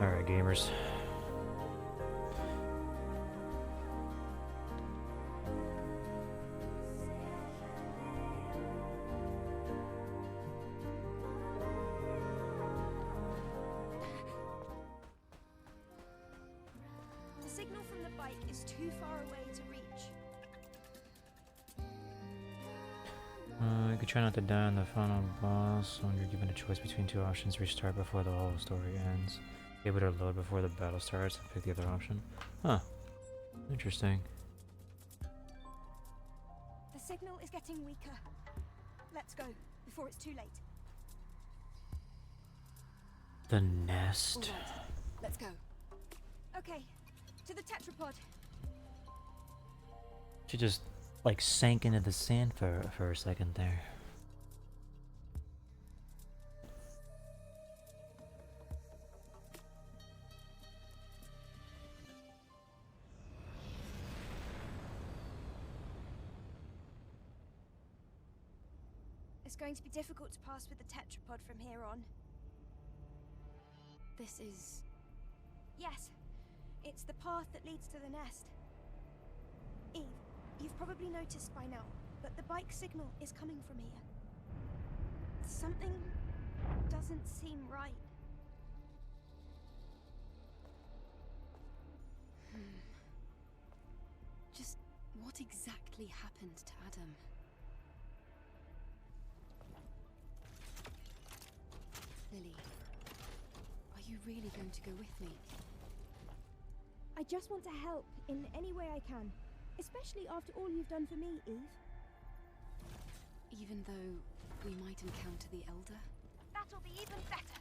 Alright, gamers. The signal from the bike is too far away to reach. You could try not to die on the final boss when you're given a choice between two options. Restart before the whole story ends. Be able to load before the battle starts and pick the other option. Huh. Interesting. The signal is getting weaker. Let's go, before it's too late. The nest. All right, let's go. Okay, to the tetrapod. She just, like, sank into the sand for a second there. It's going to be difficult to pass with the tetrapod from here on. This is... Yes, it's the path that leads to the nest. Eve, you've probably noticed by now, but the bike signal is coming from here. Something doesn't seem right. Just what exactly happened to Adam? Lily, are you really going to go with me? I just want to help in any way I can, especially after all you've done for me, Eve. Even though we might encounter the Elder? That'll be even better.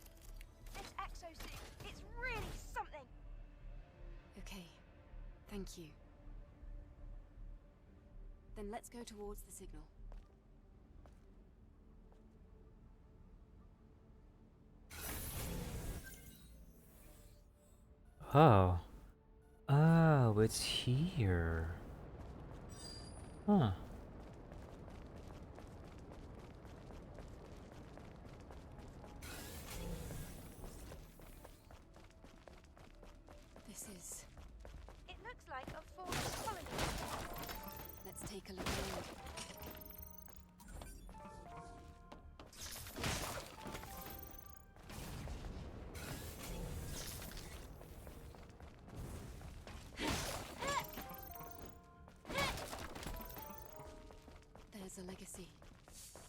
This exosuit, it's really something. Okay, thank you. Then let's go towards the signal. Oh. Oh, it's here. Huh. This is... It looks like a forest colony. Let's take a look around. There's a legacy.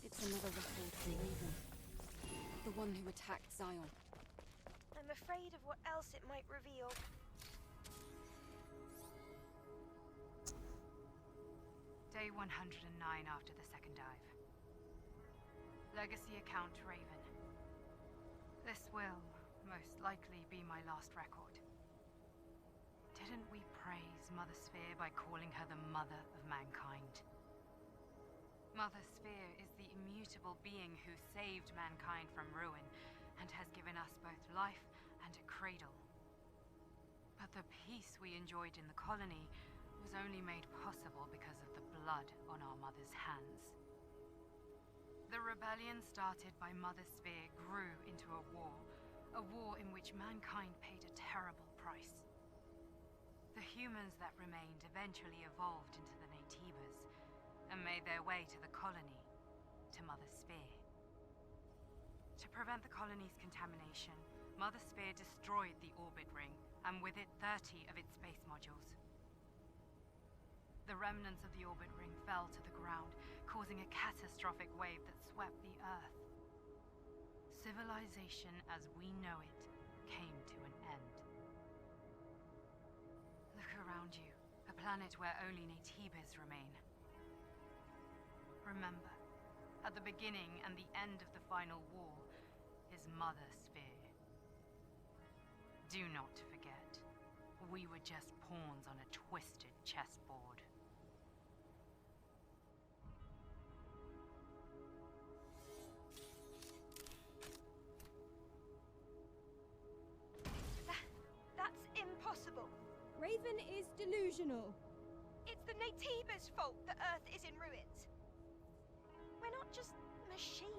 It's another record from Lavren. The one who attacked Zion. I'm afraid of what else it might reveal. Day 109 after the second dive. Legacy account Raven. This will, most likely, be my last record. Didn't we praise Mother Sphere by calling her the mother of mankind? Mother Sphere is the immutable being who saved mankind from ruin and has given us both life and a cradle. But the peace we enjoyed in the colony was only made possible because of the blood on our mother's hands. The rebellion started by Mother Sphere grew into a war in which mankind paid a terrible price. The humans that remained eventually evolved into the Naytibas and made their way to the colony, to Mother Sphere. To prevent the colony's contamination, Mother Sphere destroyed the orbit ring, and with it 30 of its space modules. The remnants of the orbit ring fell to the ground, causing a catastrophic wave that swept the Earth. Civilization as we know it came to an end. Look around you, a planet where only Naytibas remain. Remember, at the beginning and the end of the final war is Mother Sphere. Do not forget, we were just pawns on a twisted chessboard. That's impossible. Raven is delusional. It's the Naytibas' fault the Earth is in ruins. We're not just machines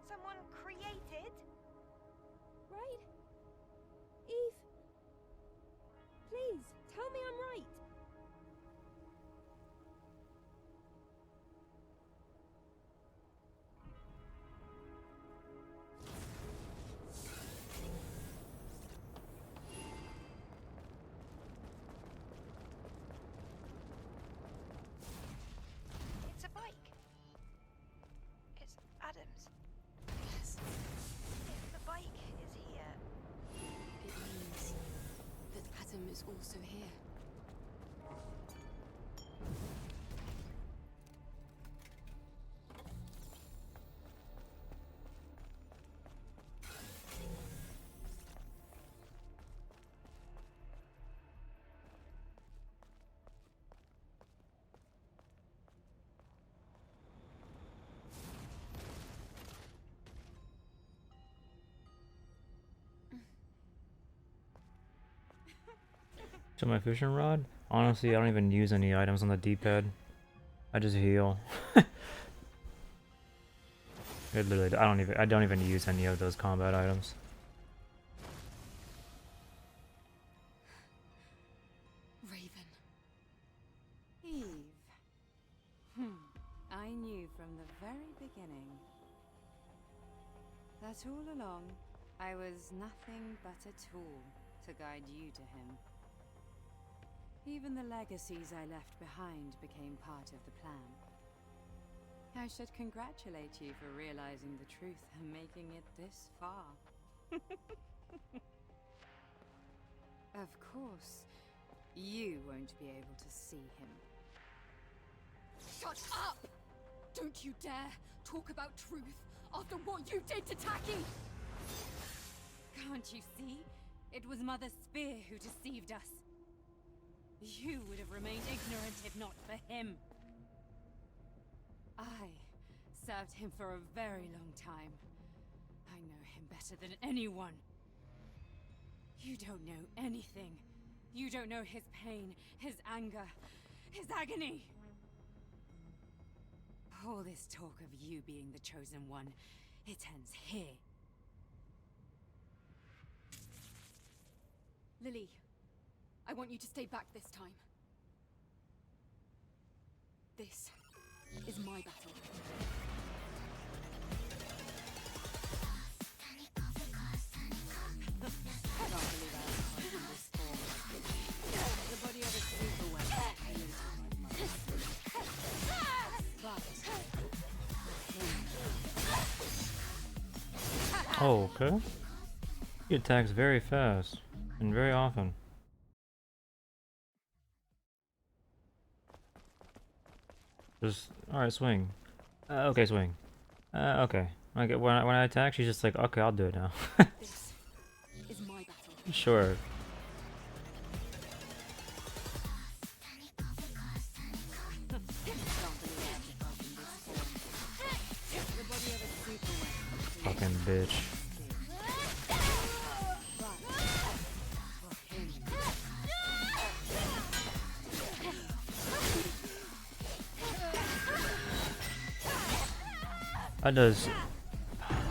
someone created. Right? Eve, also here. So my fishing rod? Honestly, I don't even use any items on the D-pad. I just heal. It literally, I don't even use any of those combat items. Raven. Eve. I knew from the very beginning that all along I was nothing but a tool to guide you to him. Even the legacies I left behind became part of the plan. I should congratulate you for realizing the truth and making it this far. Of course, you won't be able to see him. Shut up! Don't you dare talk about truth after what you did to Taki! Can't you see? It was Mother Spear who deceived us. You would have remained ignorant if not for him. I served him for a very long time. I know him better than anyone. You don't know anything. You don't know his pain, his anger, his agony. All this talk of you being the chosen one, it ends here. Lily, I want you to stay back this time. This is my battle. I can't believe I was caught in this form. The body of a super weapon. Oh, okay. He attacks very fast and very often. Just alright, swing. Okay, swing. Okay. When I attack, she's just like, okay, I'll do it now. This is my battle. Sure. Fucking bitch. That does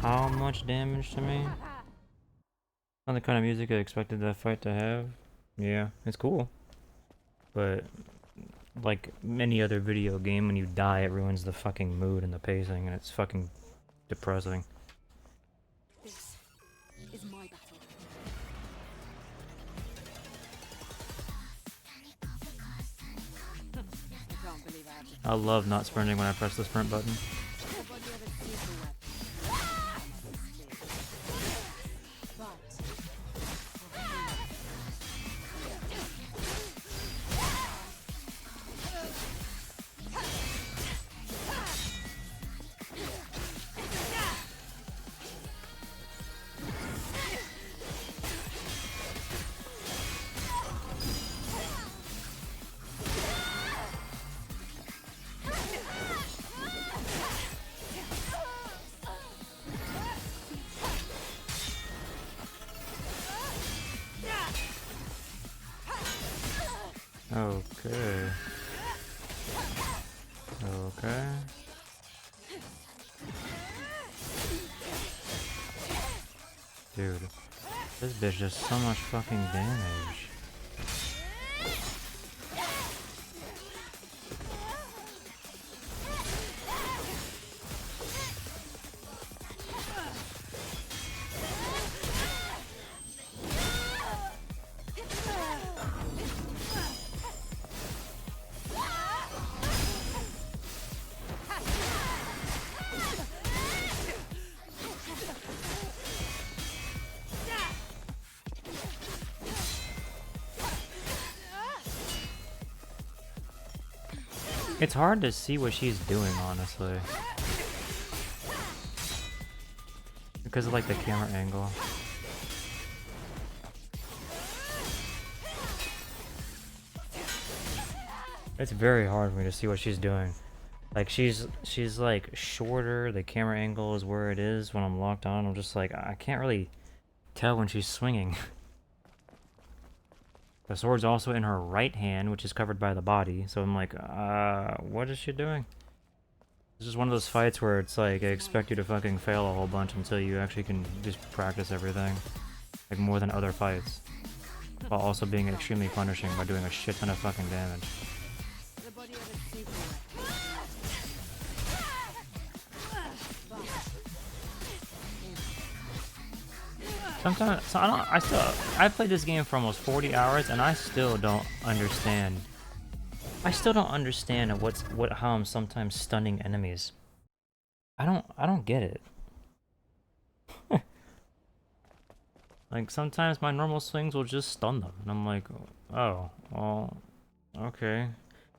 how much damage to me? Not the kind of music I expected that fight to have. Yeah, it's cool. But like any other video game, when you die, it ruins the fucking mood and the pacing, and it's fucking depressing. This is my battle. I can't believe I have to. I love not sprinting when I press the sprint button. The body of a super weapon. Okay. Okay. Dude, this bitch does so much fucking damage. It's hard to see what she's doing, honestly. Because of like the camera angle. It's very hard for me to see what she's doing. Like she's like shorter, the camera angle is where it is when I'm locked on. I'm just like, I can't really tell when she's swinging. The sword's also in her right hand, which is covered by the body, so I'm like, what is she doing? This is one of those fights where it's like, I expect you to fucking fail a whole bunch until you actually can just practice everything. Like more than other fights. While also being extremely punishing by doing a shit ton of fucking damage. The body of a super Sometimes, so I've played this game for almost 40 hours and I still don't understand. I still don't understand how I'm sometimes stunning enemies. I don't get it. Like sometimes my normal swings will just stun them and I'm like, oh, well, okay.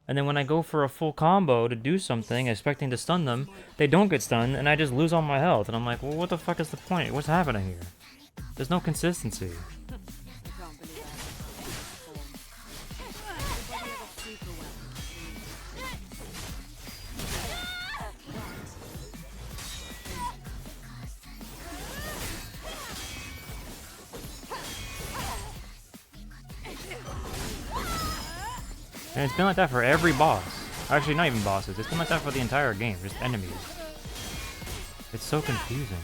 And then when I go for a full combo to do something, expecting to stun them, they don't get stunned and I just lose all my health and I'm like, well, what the fuck is the point? What's happening here? There's no consistency. And it's been like that for every boss. Actually, not even bosses. It's been like that for the entire game. Just enemies. It's so confusing.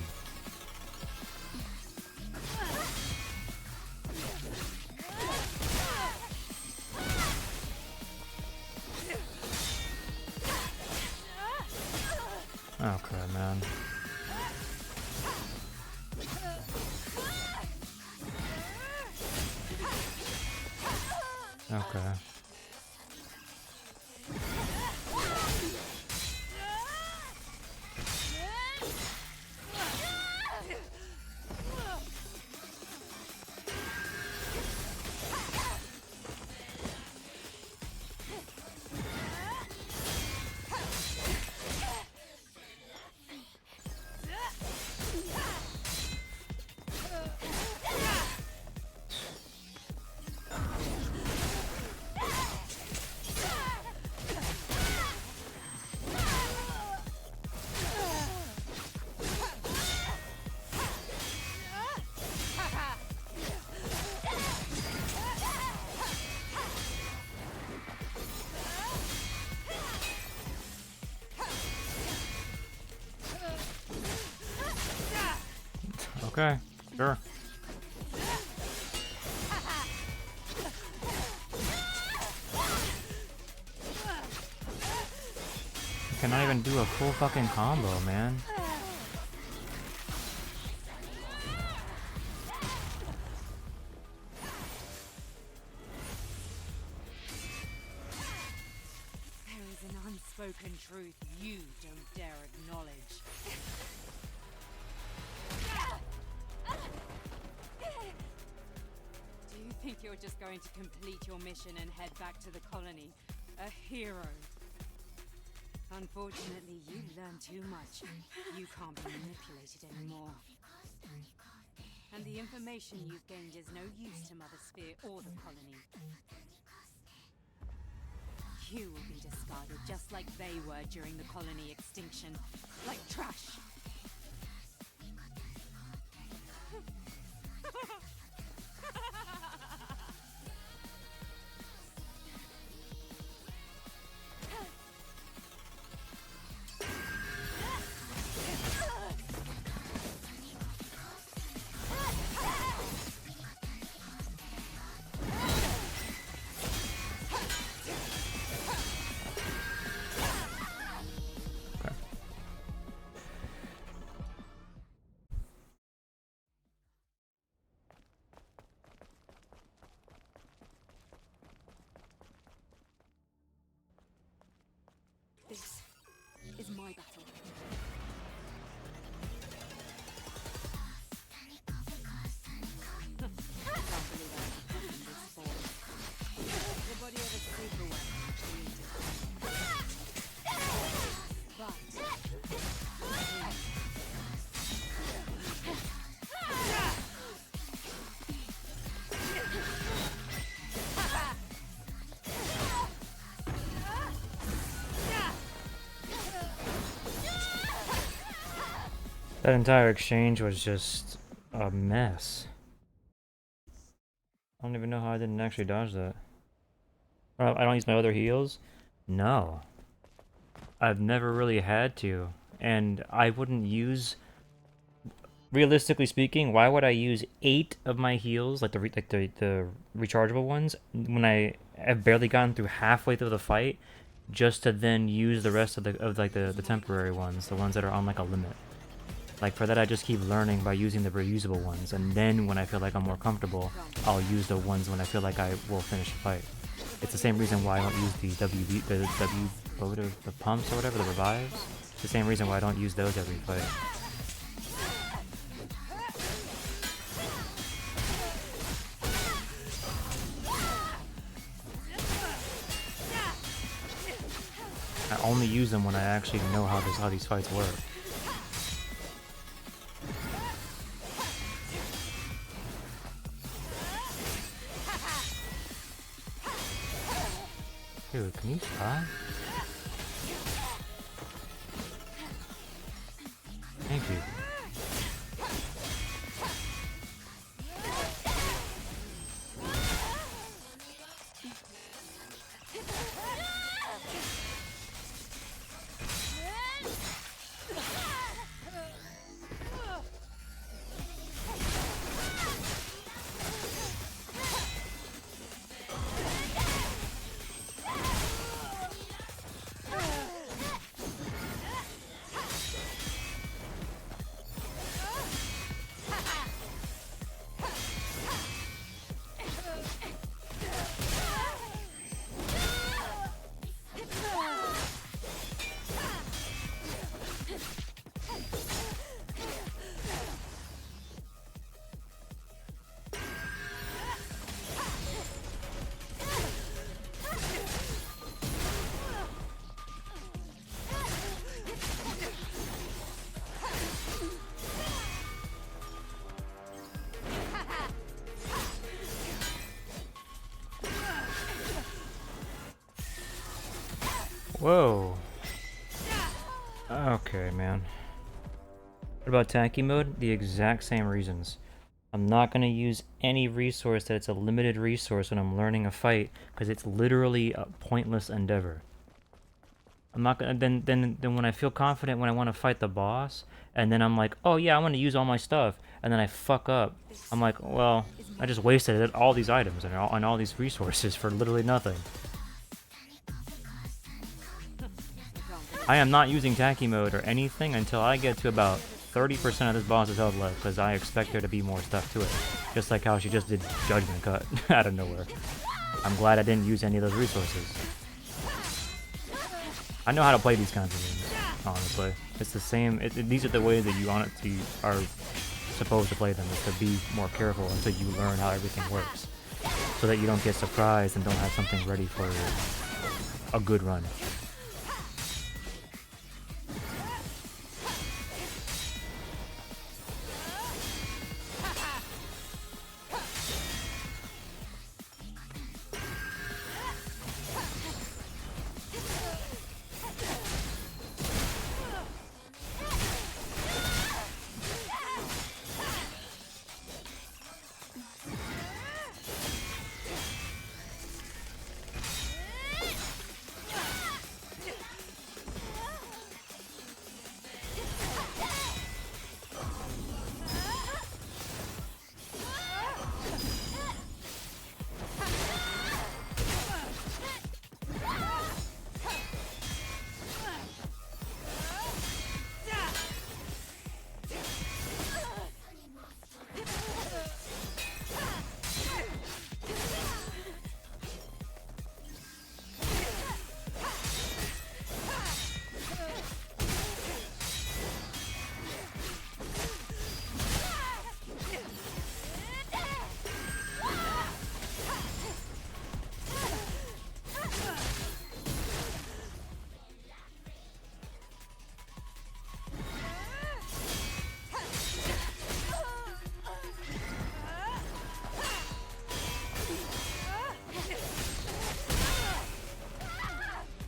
Okay, man. Okay. Okay, sure. I cannot even do a full fucking combo, man. There is an unspoken truth you don't dare acknowledge. Do you think you're just going to complete your mission and head back to the colony? A hero? Unfortunately, you've learned too much. You can't be manipulated anymore. And the information you've gained is no use to Mother Sphere or the colony. You will be discarded just like they were during the colony extinction. Like trash. That entire exchange was just a mess. I don't even know how I didn't actually dodge that. I don't use my other heals? No. I've never really had to. And I wouldn't use... Realistically speaking, why would I use 8 of my heals, like the rechargeable ones, when I have barely gotten through halfway through the fight, just to then use the rest of the temporary ones, the ones that are on like a limit. Like for that, I just keep learning by using the reusable ones, and then when I feel like I'm more comfortable, I'll use the ones when I feel like I will finish the fight. It's the same reason why I don't use the pumps or whatever, the revives. It's the same reason why I don't use those every fight. I only use them when I actually know how these fights work. Dude, can you stop? Thank you. Whoa. Okay, man. What about tanky mode? The exact same reasons. I'm not going to use any resource that it's a limited resource when I'm learning a fight, because it's literally a pointless endeavor. I'm not gonna then when I feel confident when I want to fight the boss, and then I'm like, oh yeah, I want to use all my stuff, and then I fuck up. I'm like, well, I just wasted all these items and all these resources for literally nothing. I am not using tanky mode or anything until I get to about 30% of this boss's health left, because I expect there to be more stuff to it. Just like how she just did Judgment Cut out of nowhere. I'm glad I didn't use any of those resources. I know how to play these kinds of games, honestly. It's the same, these are the ways that you honestly are supposed to play them, is to be more careful until you learn how everything works. So that you don't get surprised and don't have something ready for a good run.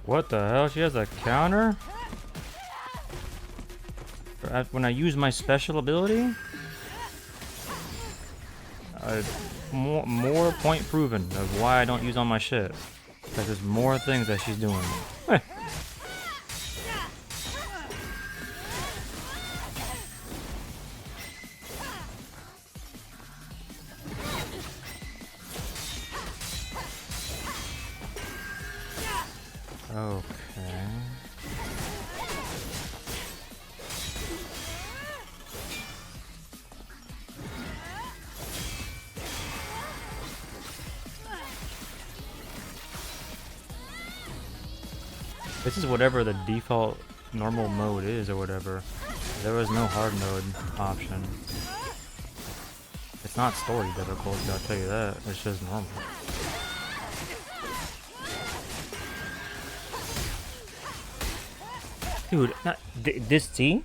What the hell? She has a counter? For when I use my special ability, more point proven of why I don't use all my shit. Because there's more things that she's doing. Okay. This is whatever the default normal mode is or whatever. There was no hard mode option. It's not story difficult, I'll tell you that. It's just normal. Dude, this, see?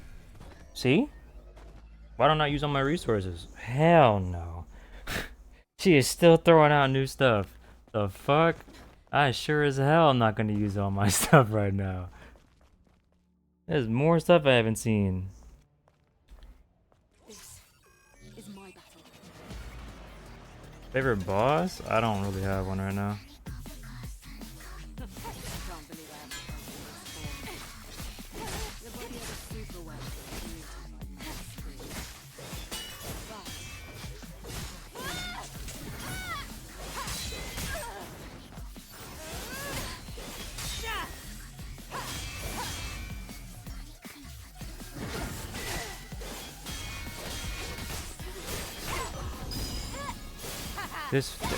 See? Why don't I use all my resources? Hell no. She is still throwing out new stuff. The fuck? I sure as hell am not gonna use all my stuff right now. There's more stuff I haven't seen. This is my battle. Favorite boss? I don't really have one right now. Can't believe I haven't found this before. The body of a super weapon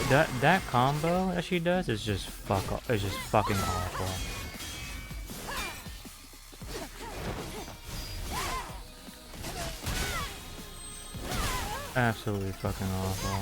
That combo that she does is just it's just fucking awful. Absolutely fucking awful.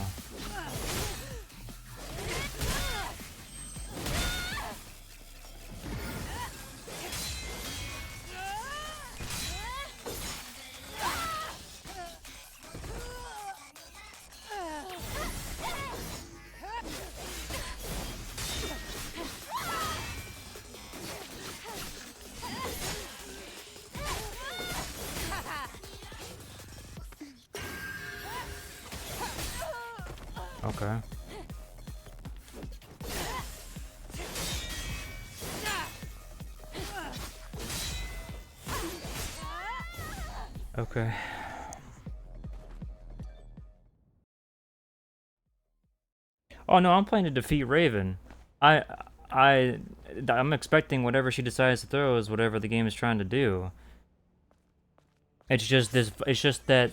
Okay. Okay. Oh no, I'm playing to defeat Raven. I'm expecting whatever she decides to throw is whatever the game is trying to do. It's just this. It's just that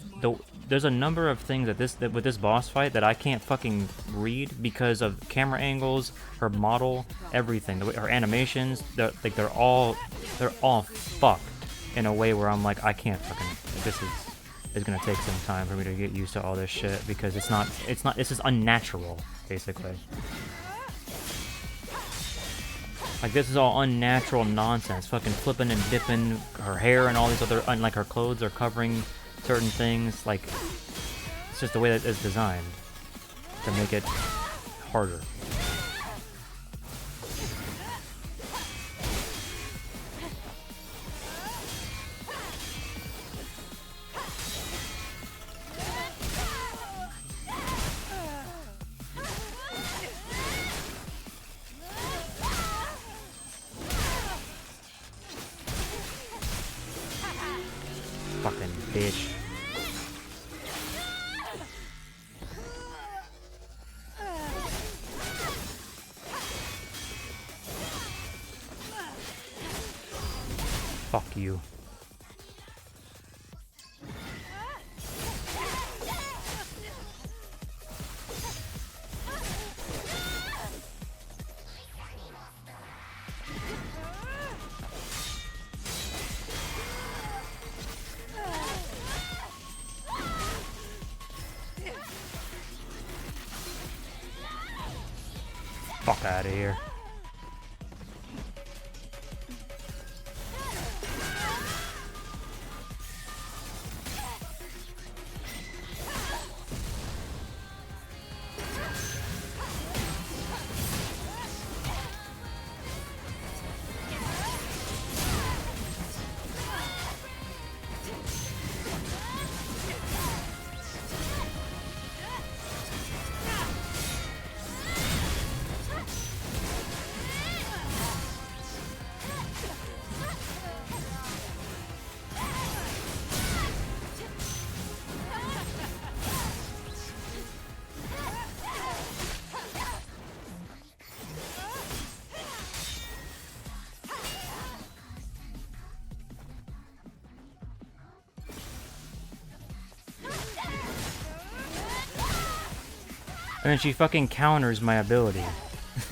there's a number of things that with this boss fight that I can't fucking read because of camera angles, her model, everything. The way her animations, they're all fucked in a way where I'm like, I can't fucking. It's gonna take some time for me to get used to all this shit because it's not. This is unnatural, basically. Like, this is all unnatural nonsense. Fucking flipping and dipping her hair and all these other... like, her clothes are covering certain things. Like, it's just the way that it's designed to make it harder. Fucking bitch. Fuck you. Fuck out of here. And then she fucking counters my ability.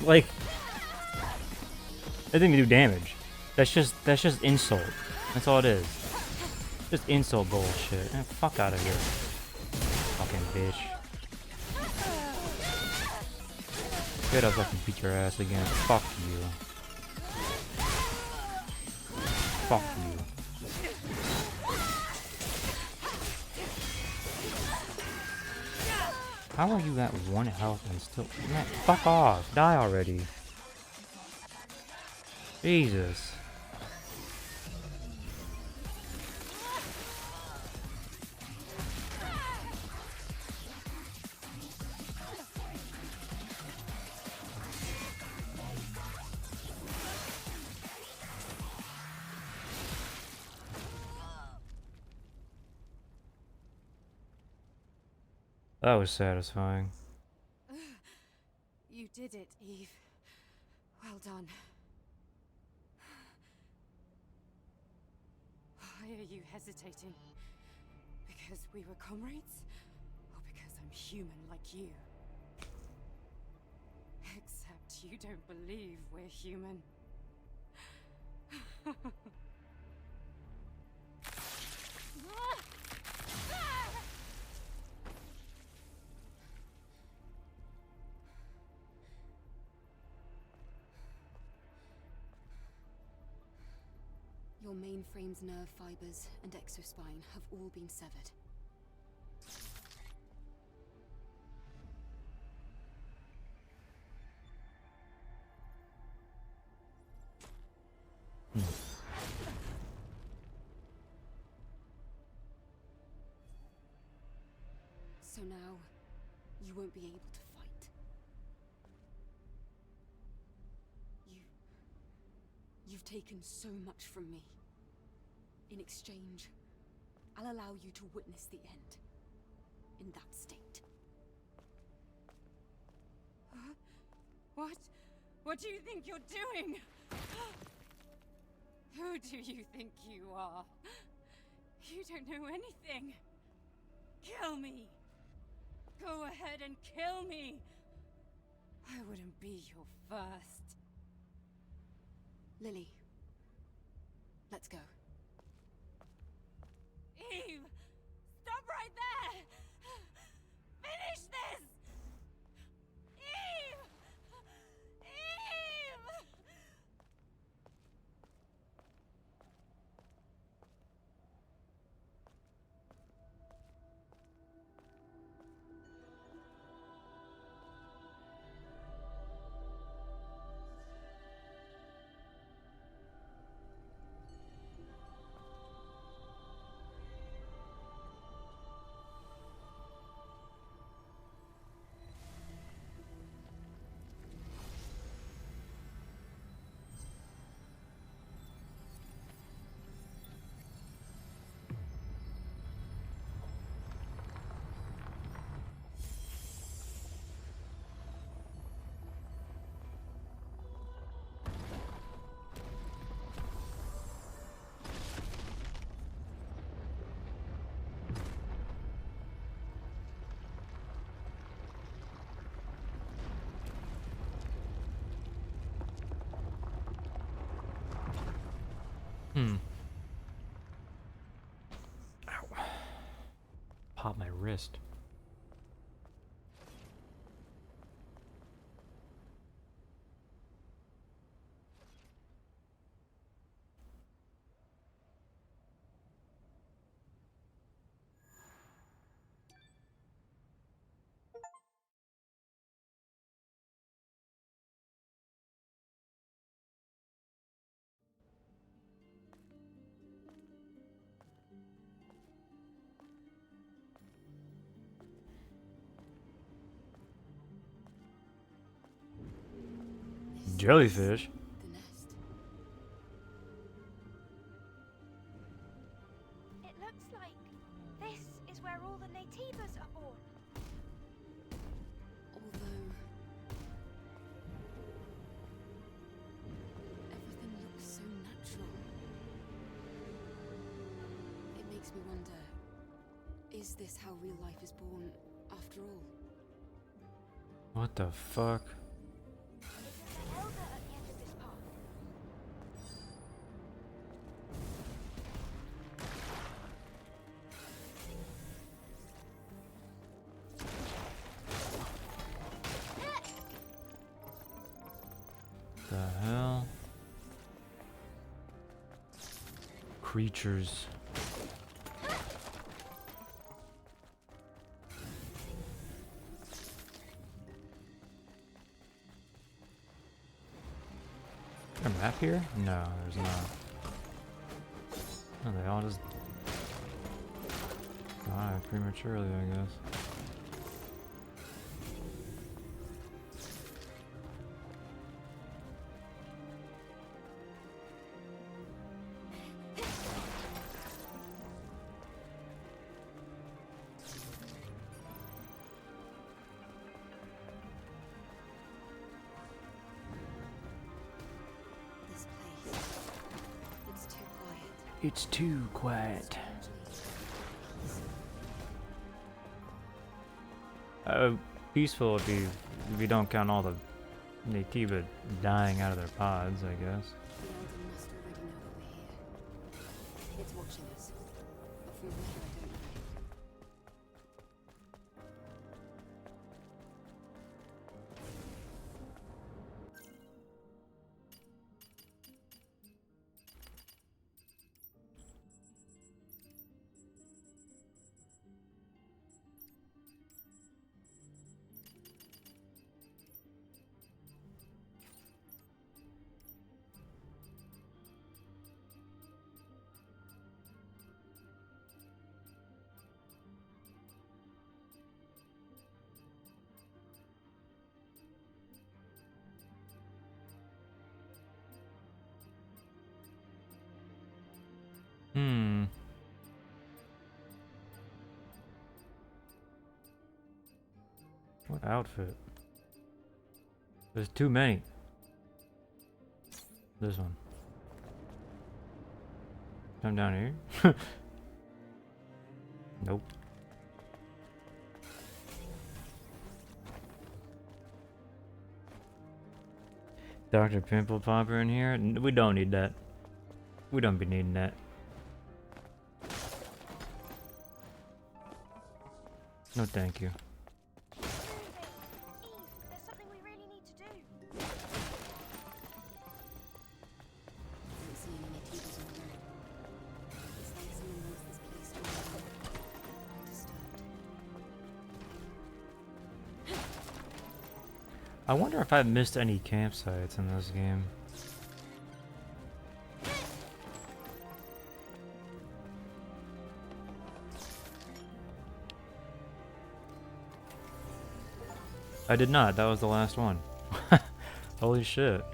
Like, that didn't even do damage. That's just insult. That's all it is. Just insult bullshit. Eh, fuck out of here. Fucking bitch. Good, I'll fucking beat your ass again. Fuck you. Fuck you. How are you at 1 health and still... Man, fuck off. Die already. Jesus. That was satisfying. You did it, Eve. Well done. Why are you hesitating? Because we were comrades? Or because I'm human like you? Except you don't believe we're human. Your mainframe's nerve fibers and exospine have all been severed. So now, you won't be able to fight. You've taken so much from me. In exchange, I'll allow you to witness the end. In that state. What? What do you think you're doing? Who do you think you are? You don't know anything. Kill me. Go ahead and kill me. I wouldn't be your first. Lily. Let's go. Eve! Stop right there! Finish this! Eve! Eve! Ow. Pop my wrist. Jellyfish? The nest. It looks like this is where all the nativas are born. Although... everything looks so natural. It makes me wonder, is this how real life is born after all? What the fuck? There's an elder at the end of this path. The hell? Creatures. Is there a map here? No, there's not. Oh, they all just died prematurely, I guess. This place. It's too quiet. It's too quiet. Peaceful if you don't count all the Natiba dying out of their pods, I guess. The elder must already know that we're here. It's watching us. But from where, I don't know. What outfit? There's too many. This one. Come down here. Nope. Dr. Pimple Popper in here? We don't need that. We don't be needing that. No, thank you. Eve, there's something we really need to do. Don't see any Natibas on the road. It's like someone wants this place to remain undisturbed. I wonder if I've missed any campsites in this game. I did not. That was the last one. Holy shit.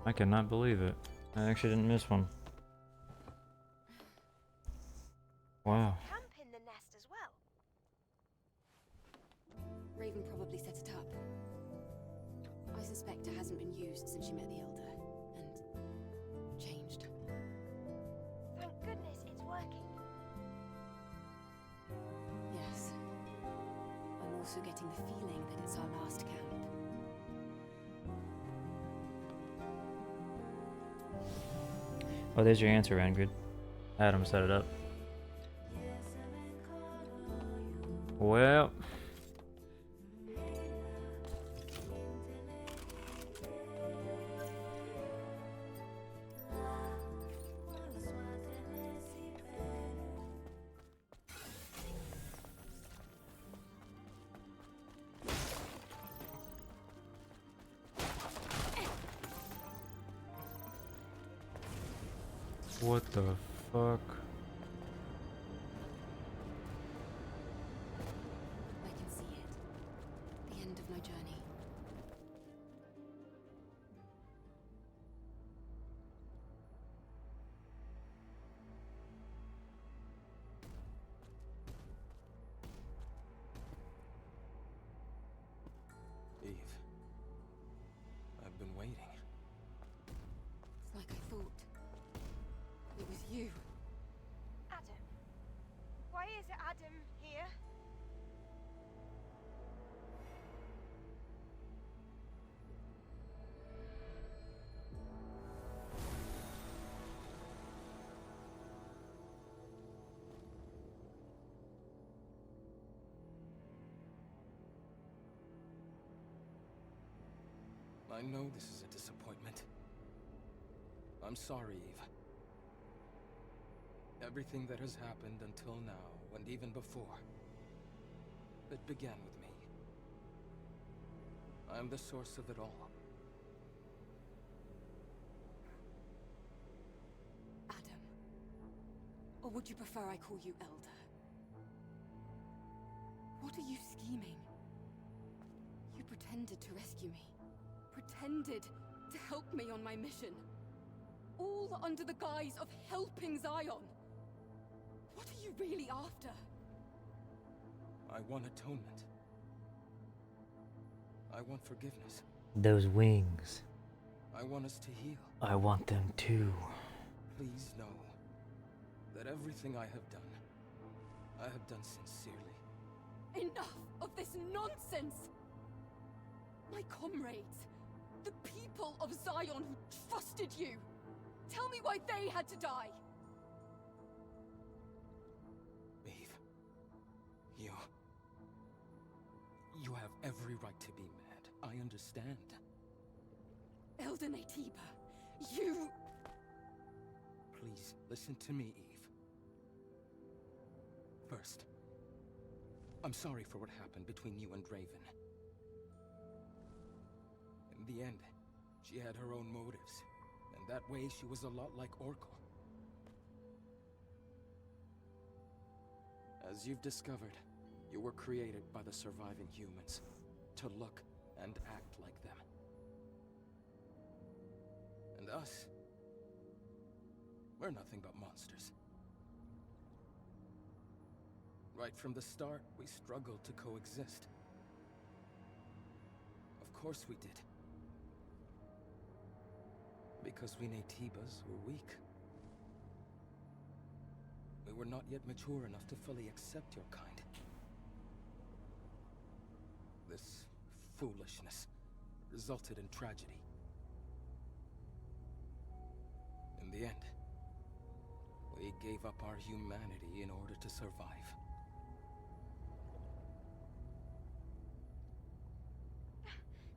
I cannot believe it. I actually didn't miss one. Wow. Camp in the nest as well. Raven probably set it up. I suspect it hasn't been used since she met the Elder, and changed. Thank goodness it's working. Yes. I'm also getting the feeling that it's our last camp. Oh, there's your answer, Ingrid. Adam set it up. Well. What the fuck? I can see it. The end of my journey. Eve, I've been waiting. It's like I thought. It was you. Adam. Why is Adam here? I know this is a disappointment. I'm sorry, Eve. Everything that has happened until now, and even before, it began with me. I'm the source of it all. Adam. Or would you prefer I call you Elder? What are you scheming? You pretended to rescue me. Pretended to help me on my mission. All under the guise of helping Zion. What are you really after? I want atonement. I want forgiveness. Those wings. I want us to heal. I want them too. Please know that everything I have done sincerely. Enough of this nonsense! My comrades, the people of Zion who trusted you, tell me why they had to die! Eve, you have every right to be mad. I understand. Elder Natiba, you... Please, listen to me, Eve. First, I'm sorry for what happened between you and Raven. In the end, she had her own motives, and that way she was a lot like Oracle. As you've discovered, you were created by the surviving humans to look and act like them. And us, we're nothing but monsters. Right from the start, we struggled to coexist. Of course we did. Because we Natibas were weak. We were not yet mature enough to fully accept your kind. This foolishness resulted in tragedy. In the end, we gave up our humanity in order to survive.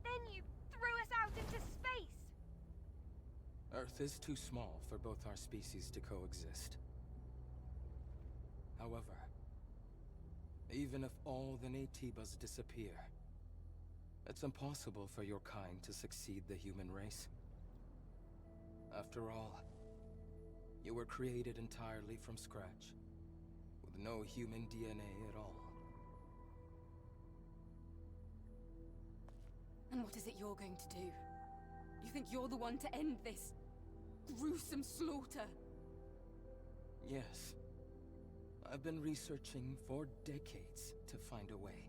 Then you threw us out into space! Earth is too small for both our species to coexist. However, even if all the Natibas disappear, it's impossible for your kind to succeed the human race. After all, you were created entirely from scratch, with no human DNA at all. And what is it you're going to do? You think you're the one to end this gruesome slaughter? Yes. I've been researching for decades to find a way.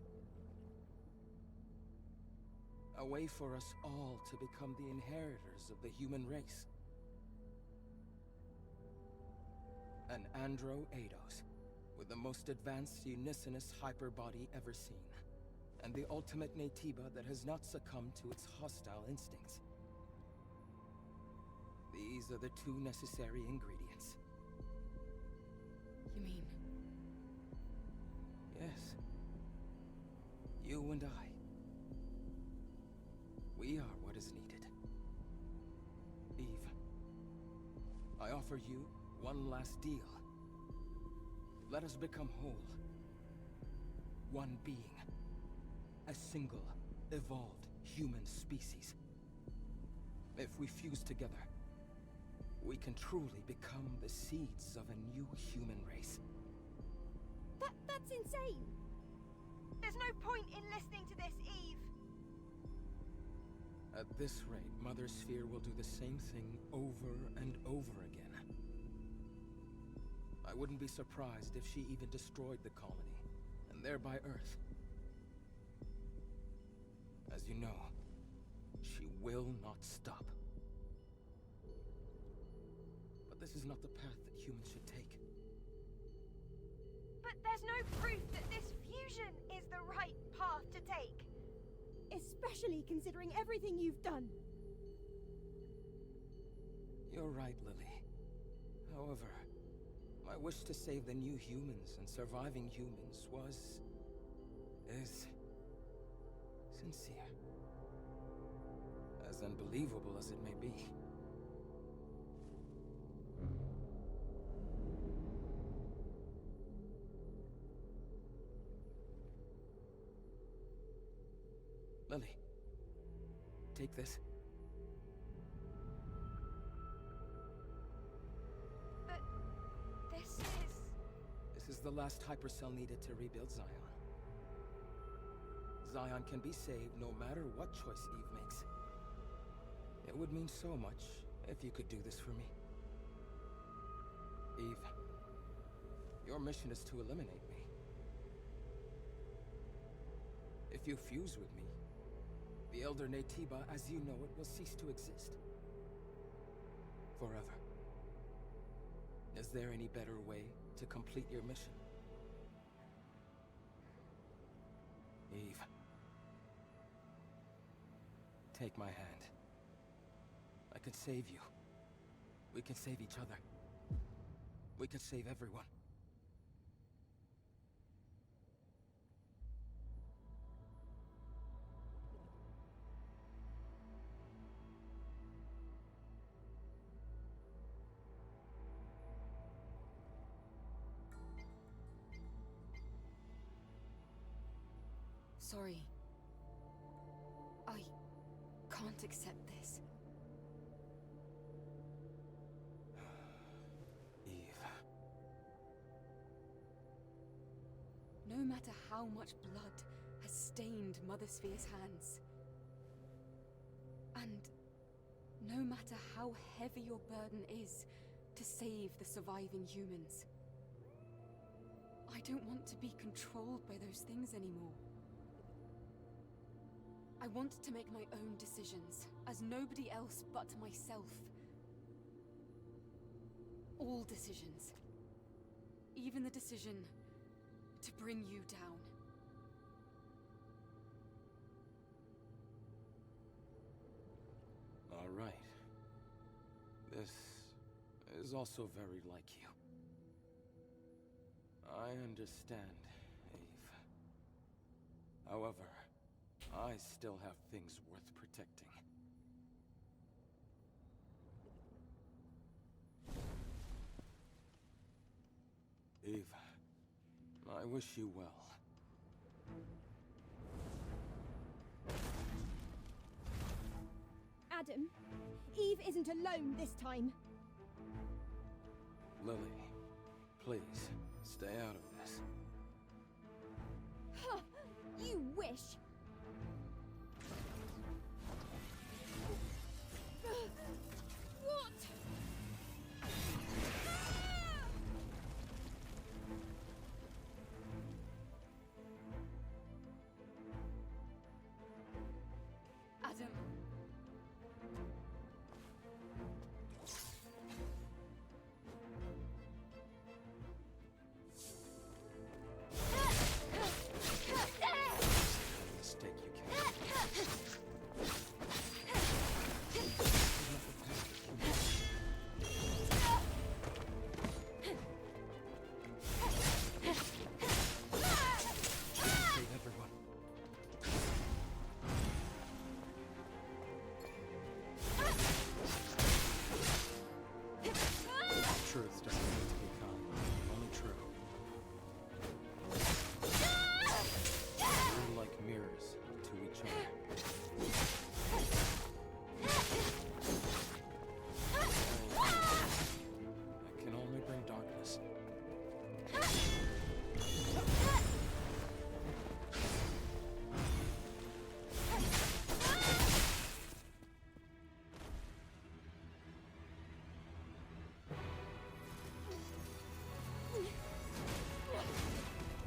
A way for us all to become the inheritors of the human race. An Andro Eidos, with the most advanced unicinous hyperbody ever seen. And the ultimate Natiba that has not succumbed to its hostile instincts. These are the two necessary ingredients. You mean... Yes. You and I. We are what is needed. Eve, I offer you one last deal. Let us become whole. One being. A single, evolved human species. If we fuse together, we can truly become the seeds of a new human race. That's insane! There's no point in listening to this, Eve! At this rate, Mother Sphere will do the same thing over and over again. I wouldn't be surprised if she even destroyed the colony, and thereby Earth. As you know, she will not stop. But this is not the path that humans should take. But there's no proof that this fusion is the right path to take. Especially considering everything you've done. You're right, Lily. However, my wish to save the new humans and surviving humans is sincere. as unbelievable as it may be. Lily, take this. But this is... This is the last hypercell needed to rebuild Zion. Zion can be saved no matter what choice Eve makes. It would mean so much if you could do this for me. Eve, your mission is to eliminate me. If you fuse with me, the Elder Naytiba, as you know it, will cease to exist. Forever. Is there any better way to complete your mission? Eve. Take my hand. I can save you. We can save each other. We can save everyone. Sorry. I can't accept this. Eve. No matter how much blood has stained Mother Sphere's hands, and no matter how heavy your burden is to save the surviving humans, I don't want to be controlled by those things anymore. I want to make my own decisions, as nobody else but myself. All decisions. Even the decision to bring you down. All right. This is also very like you. I understand, Eve. However, I still have things worth protecting. Eve, I wish you well. Adam, Eve isn't alone this time. Lily, please, stay out of this. Huh, you wish. What? Adam. Mistake you can't. Save everyone. Truth doesn't need to become only true. We're like mirrors to each other. I can only bring darkness.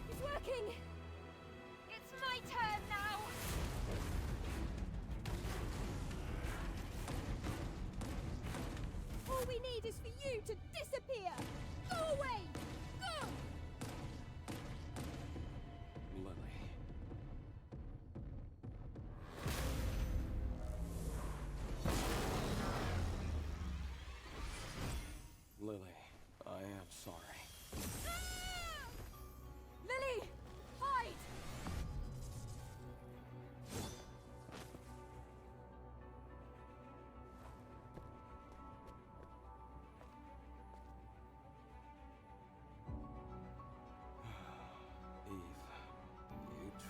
It's working! It's my turn now! All we need is for you to disappear! Go away! Go! Lily. Lily, I am sorry. Lily! Hide!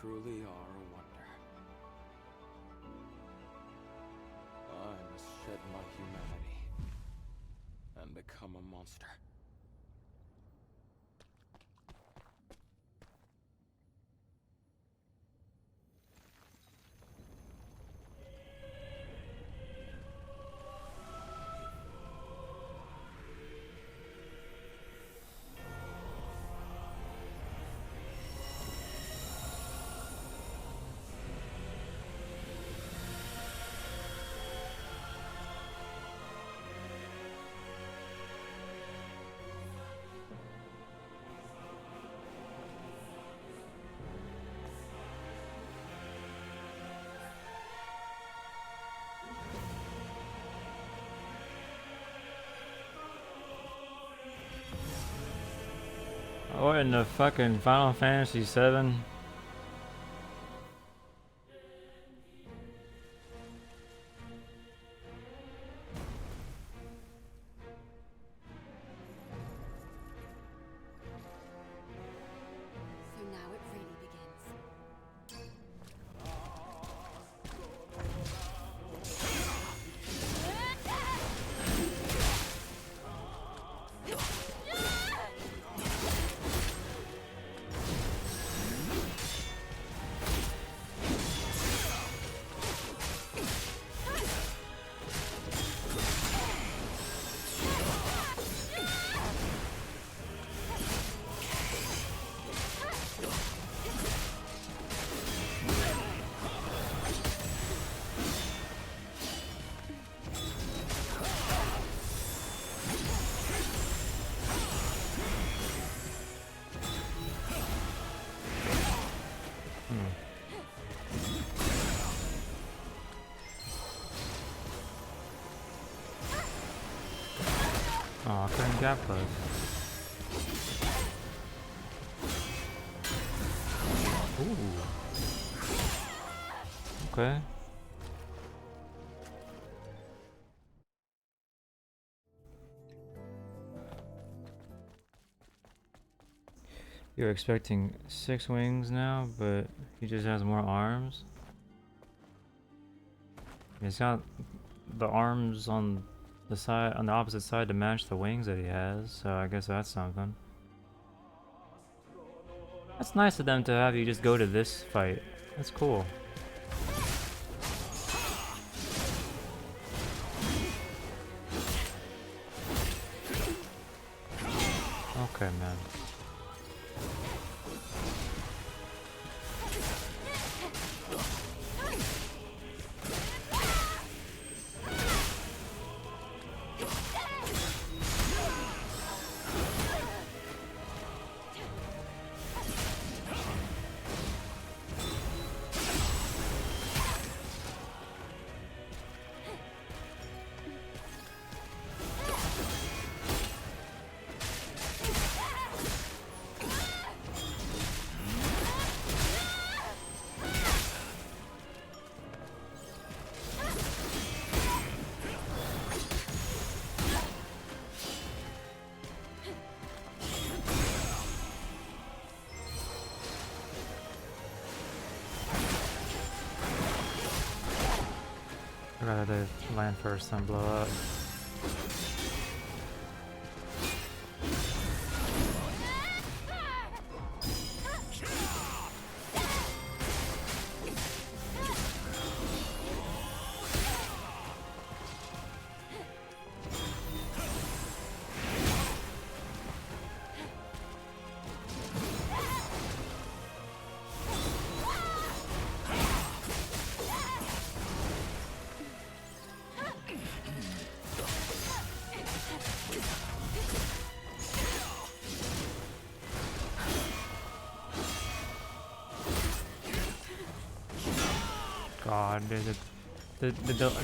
truly are a wonder. I must shed my humanity and become a monster. What in the fucking Final Fantasy VII? So now it really begins. Oh, I couldn't gap close. Ooh. Okay. You're expecting 6 wings now, but he just has more arms. He's got the arms on the side, on the opposite side to match the wings that he has, so I guess that's something. That's nice of them to have you just go to this fight. That's cool. Okay, man. I'd rather they land first than blow up. God, dude, the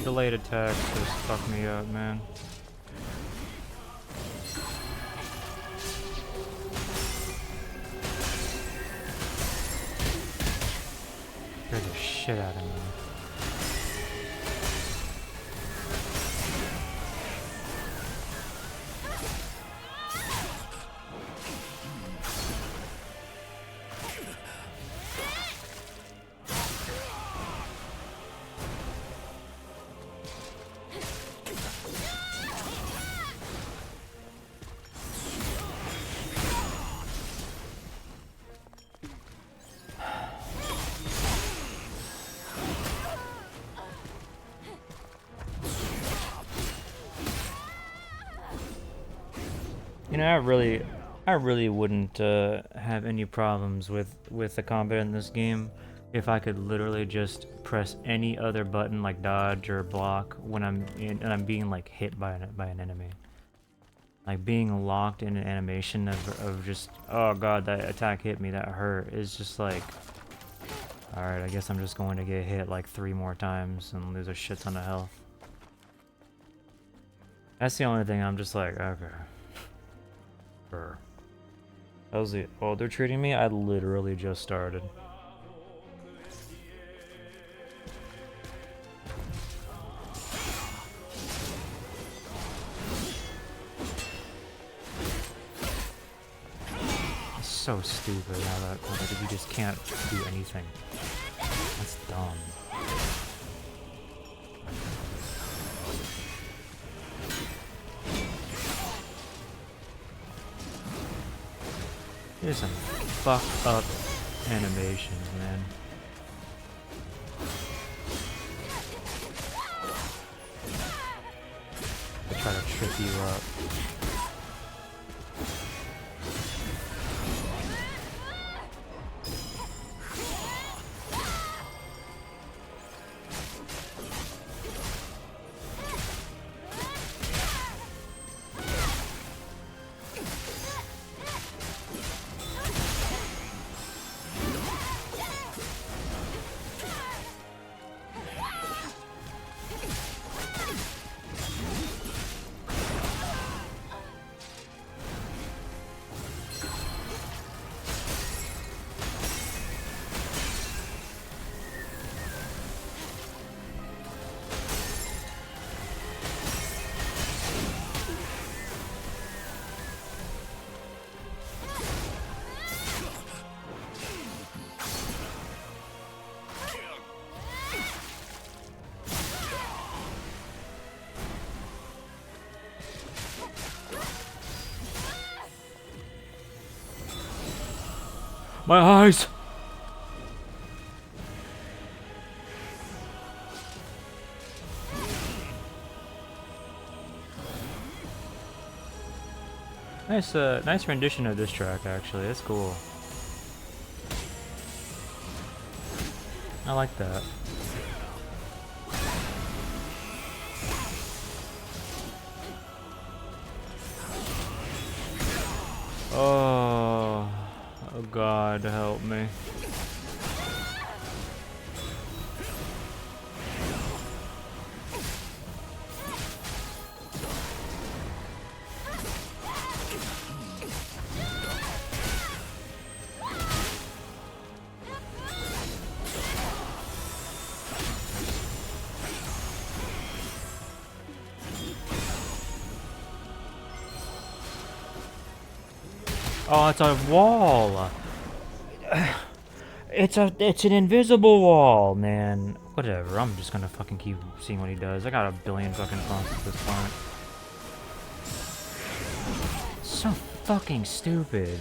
delayed attack just fucked me up, man. Scared the shit out of me. You know, I really wouldn't have any problems with the combat in this game if I could literally just press any other button like dodge or block when I'm being like hit by an enemy. Like being locked in an animation of just, oh god, that attack hit me, that hurt, is just like, alright, I guess I'm just going to get hit like 3 more times and lose a shit ton of health. That's the only thing I'm just like, okay. Brr. How's it? Oh, they're treating me? I literally just started. It's so stupid how that you just can't do anything. That's dumb. Here's some fucked up animations, man. They try to trip you up. My eyes! Nice rendition of this track, actually. That's cool. I like that. Oh God, help me. Oh, it's a wall. It's an invisible wall, man. Whatever. I'm just gonna fucking keep seeing what he does. I got a billion fucking phones at this point. So fucking stupid.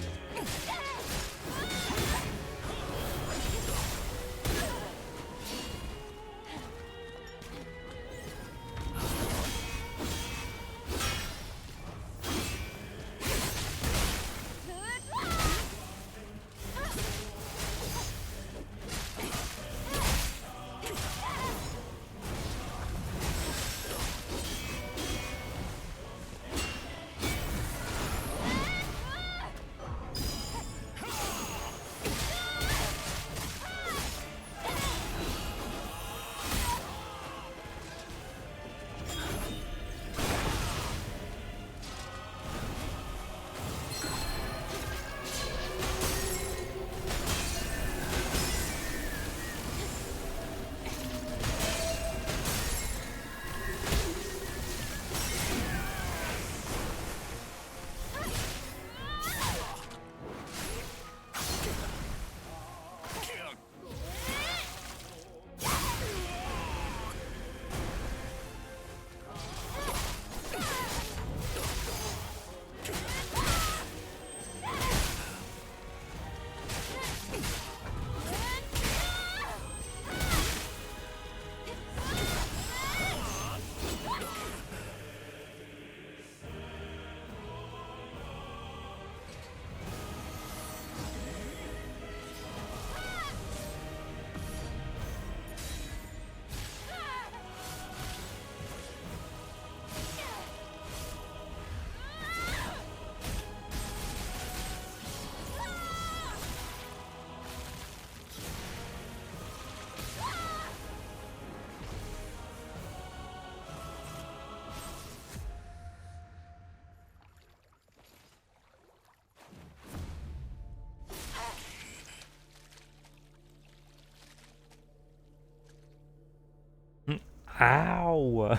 Ow!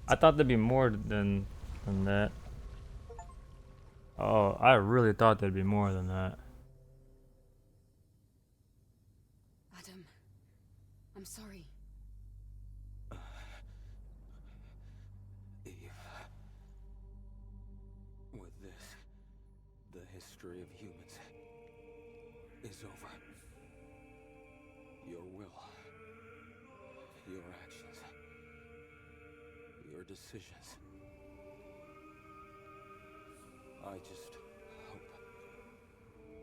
I thought there'd be more than that. Oh, I really thought there'd be more than that. Adam, I'm sorry. Eve. With this, the history of humans is over. Your will, your actions, your decisions. I just hope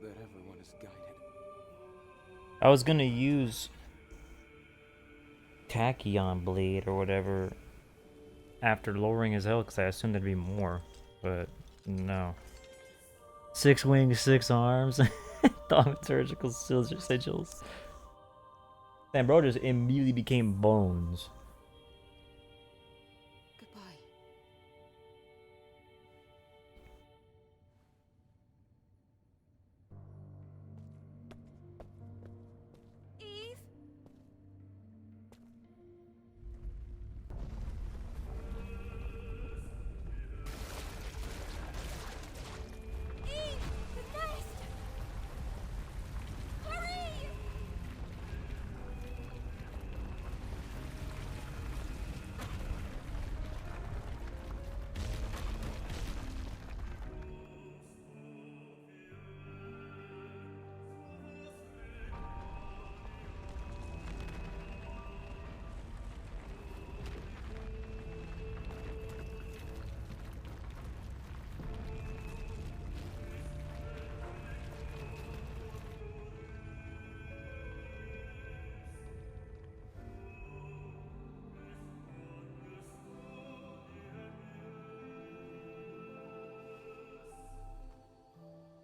that everyone is guided. I was gonna use Tachyon Blade or whatever after lowering his health because I assumed there'd be more, but no. 6 wings, 6 arms, thaumaturgical sigils. Damn, bro just immediately became bones. Goodbye. Eve? Eve! The nest! Hurry!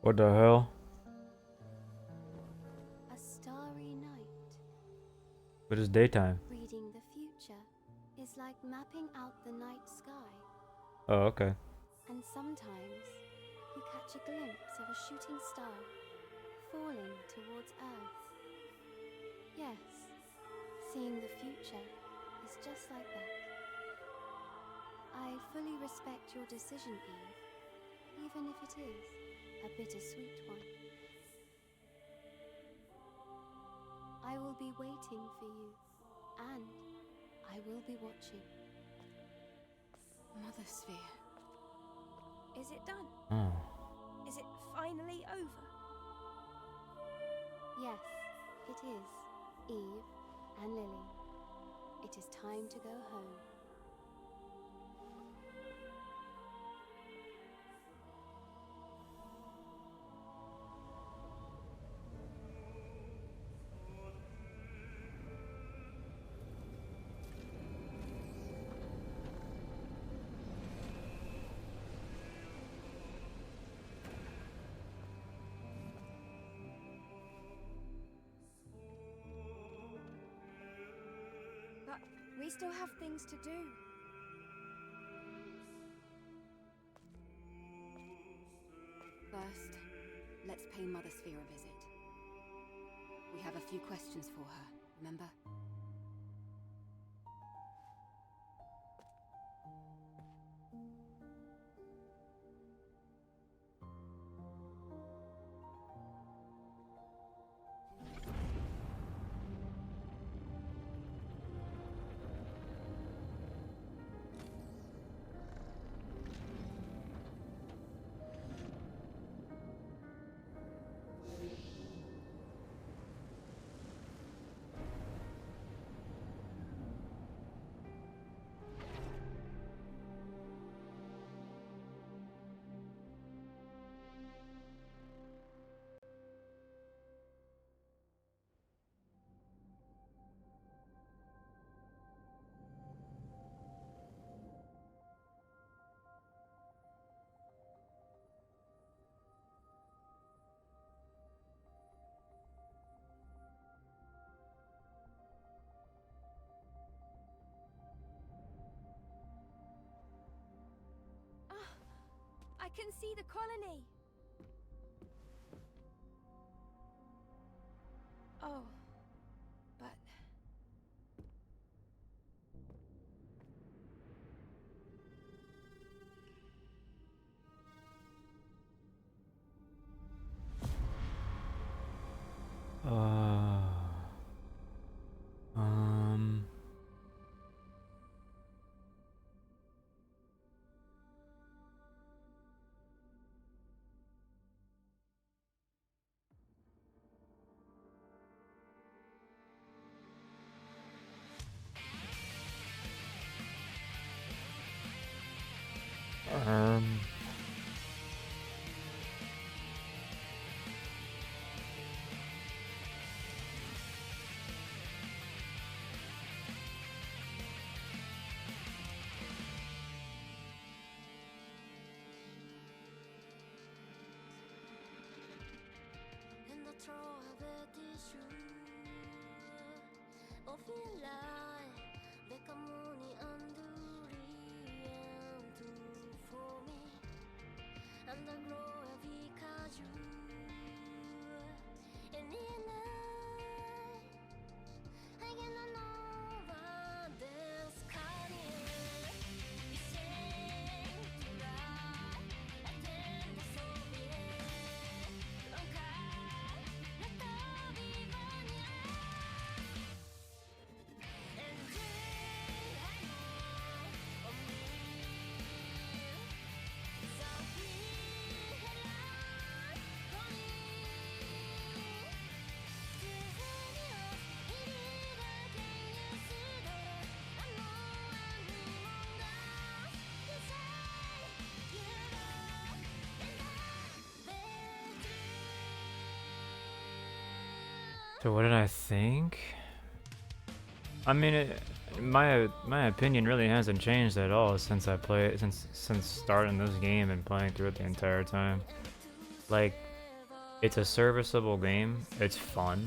What the hell? A starry night. But it's daytime. Reading the future is like mapping out the night sky. Oh, okay. And sometimes you catch a glimpse of a shooting star falling towards Earth. Yes, seeing the future is just like that. I fully respect your decision, Eve, even if it is a bittersweet one. I will be waiting for you, and I will be watching. Mother Sphere. Is it done? Oh. Is it finally over? Yes, it is, Eve and Lily. It is time to go home. But we still have things to do. First, let's pay Mother Sphere a visit. We have a few questions for her, remember? I can see the colony. Oh, but So what did I think? I mean, my opinion really hasn't changed at all since I played since starting this game and playing through it the entire time. Like, it's a serviceable game. It's fun.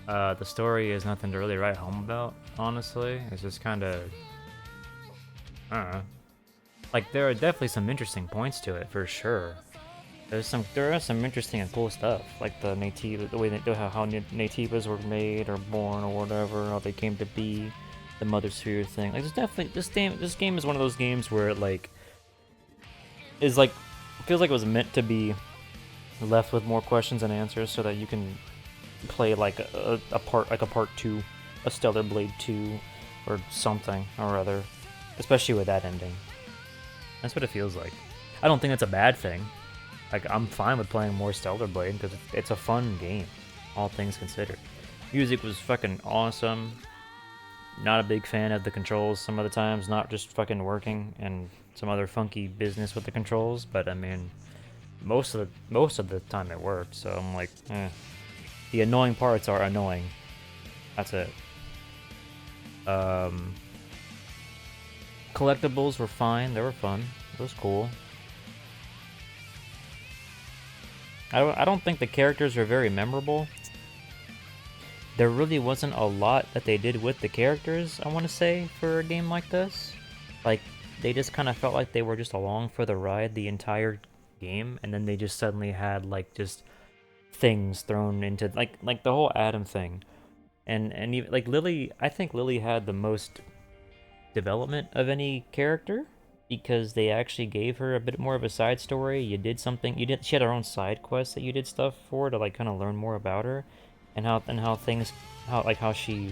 The story is nothing to really write home about, honestly. It's just kind of, I don't know. Like, there are definitely some interesting points to it for sure. There are some interesting and cool stuff, like the native, the way they how nativas were made or born or whatever, how they came to be, the mother sphere thing. Like, there's definitely this game is one of those games where it like is like feels like it was meant to be left with more questions and answers, so that you can play like a part 2, a Stellar Blade 2, or something or other, especially with that ending. That's what it feels like. I don't think that's a bad thing. Like, I'm fine with playing more Stellar Blade because it's a fun game, all things considered. Music was fucking awesome. Not a big fan of the controls some of the times, not just fucking working, and some other funky business with the controls. But I mean, most of the time it worked. So I'm like, eh. The annoying parts are annoying. That's it. Collectibles were fine. They were fun. It was cool. I don't think the characters are very memorable. There really wasn't a lot that they did with the characters, I want to say, for a game like this. Like, they just kind of felt like they were just along for the ride the entire game, and then they just suddenly had, like, just things thrown into, like the whole Adam thing. And even, like, Lily, I think Lily had the most development of any character, because they actually gave her a bit more of a side story. She had her own side quest that you did stuff for to, like, kind of learn more about her, and how she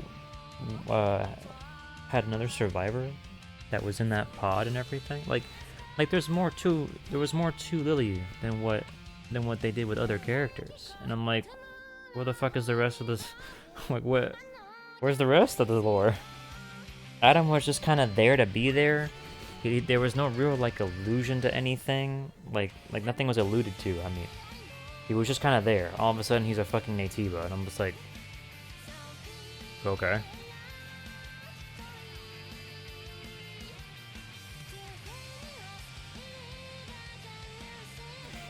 had another survivor that was in that pod and everything. Like there was more to Lily than what they did with other characters. And I'm like, where the fuck is the rest of this? Like, where's the rest of the lore? Adam was just kind of there to be there. There was no real, like, allusion to anything. Like nothing was alluded to. I mean, he was just kind of there. All of a sudden, he's a fucking Nativa, and I'm just like, okay.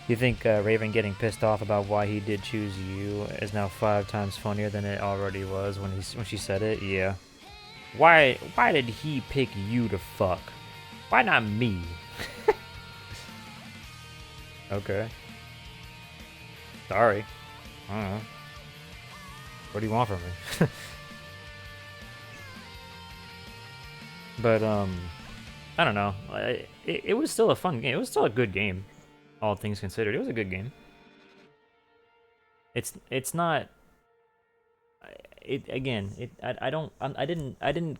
You think Raven getting pissed off about why he did choose you is now 5 times funnier than it already was when she said it? Yeah. Why did he pick you to fuck? Why not me? Okay. Sorry. I don't know. What do you want from me? But, I don't know. It was still a fun game. It was still a good game, all things considered. It was a good game. It's not... I didn't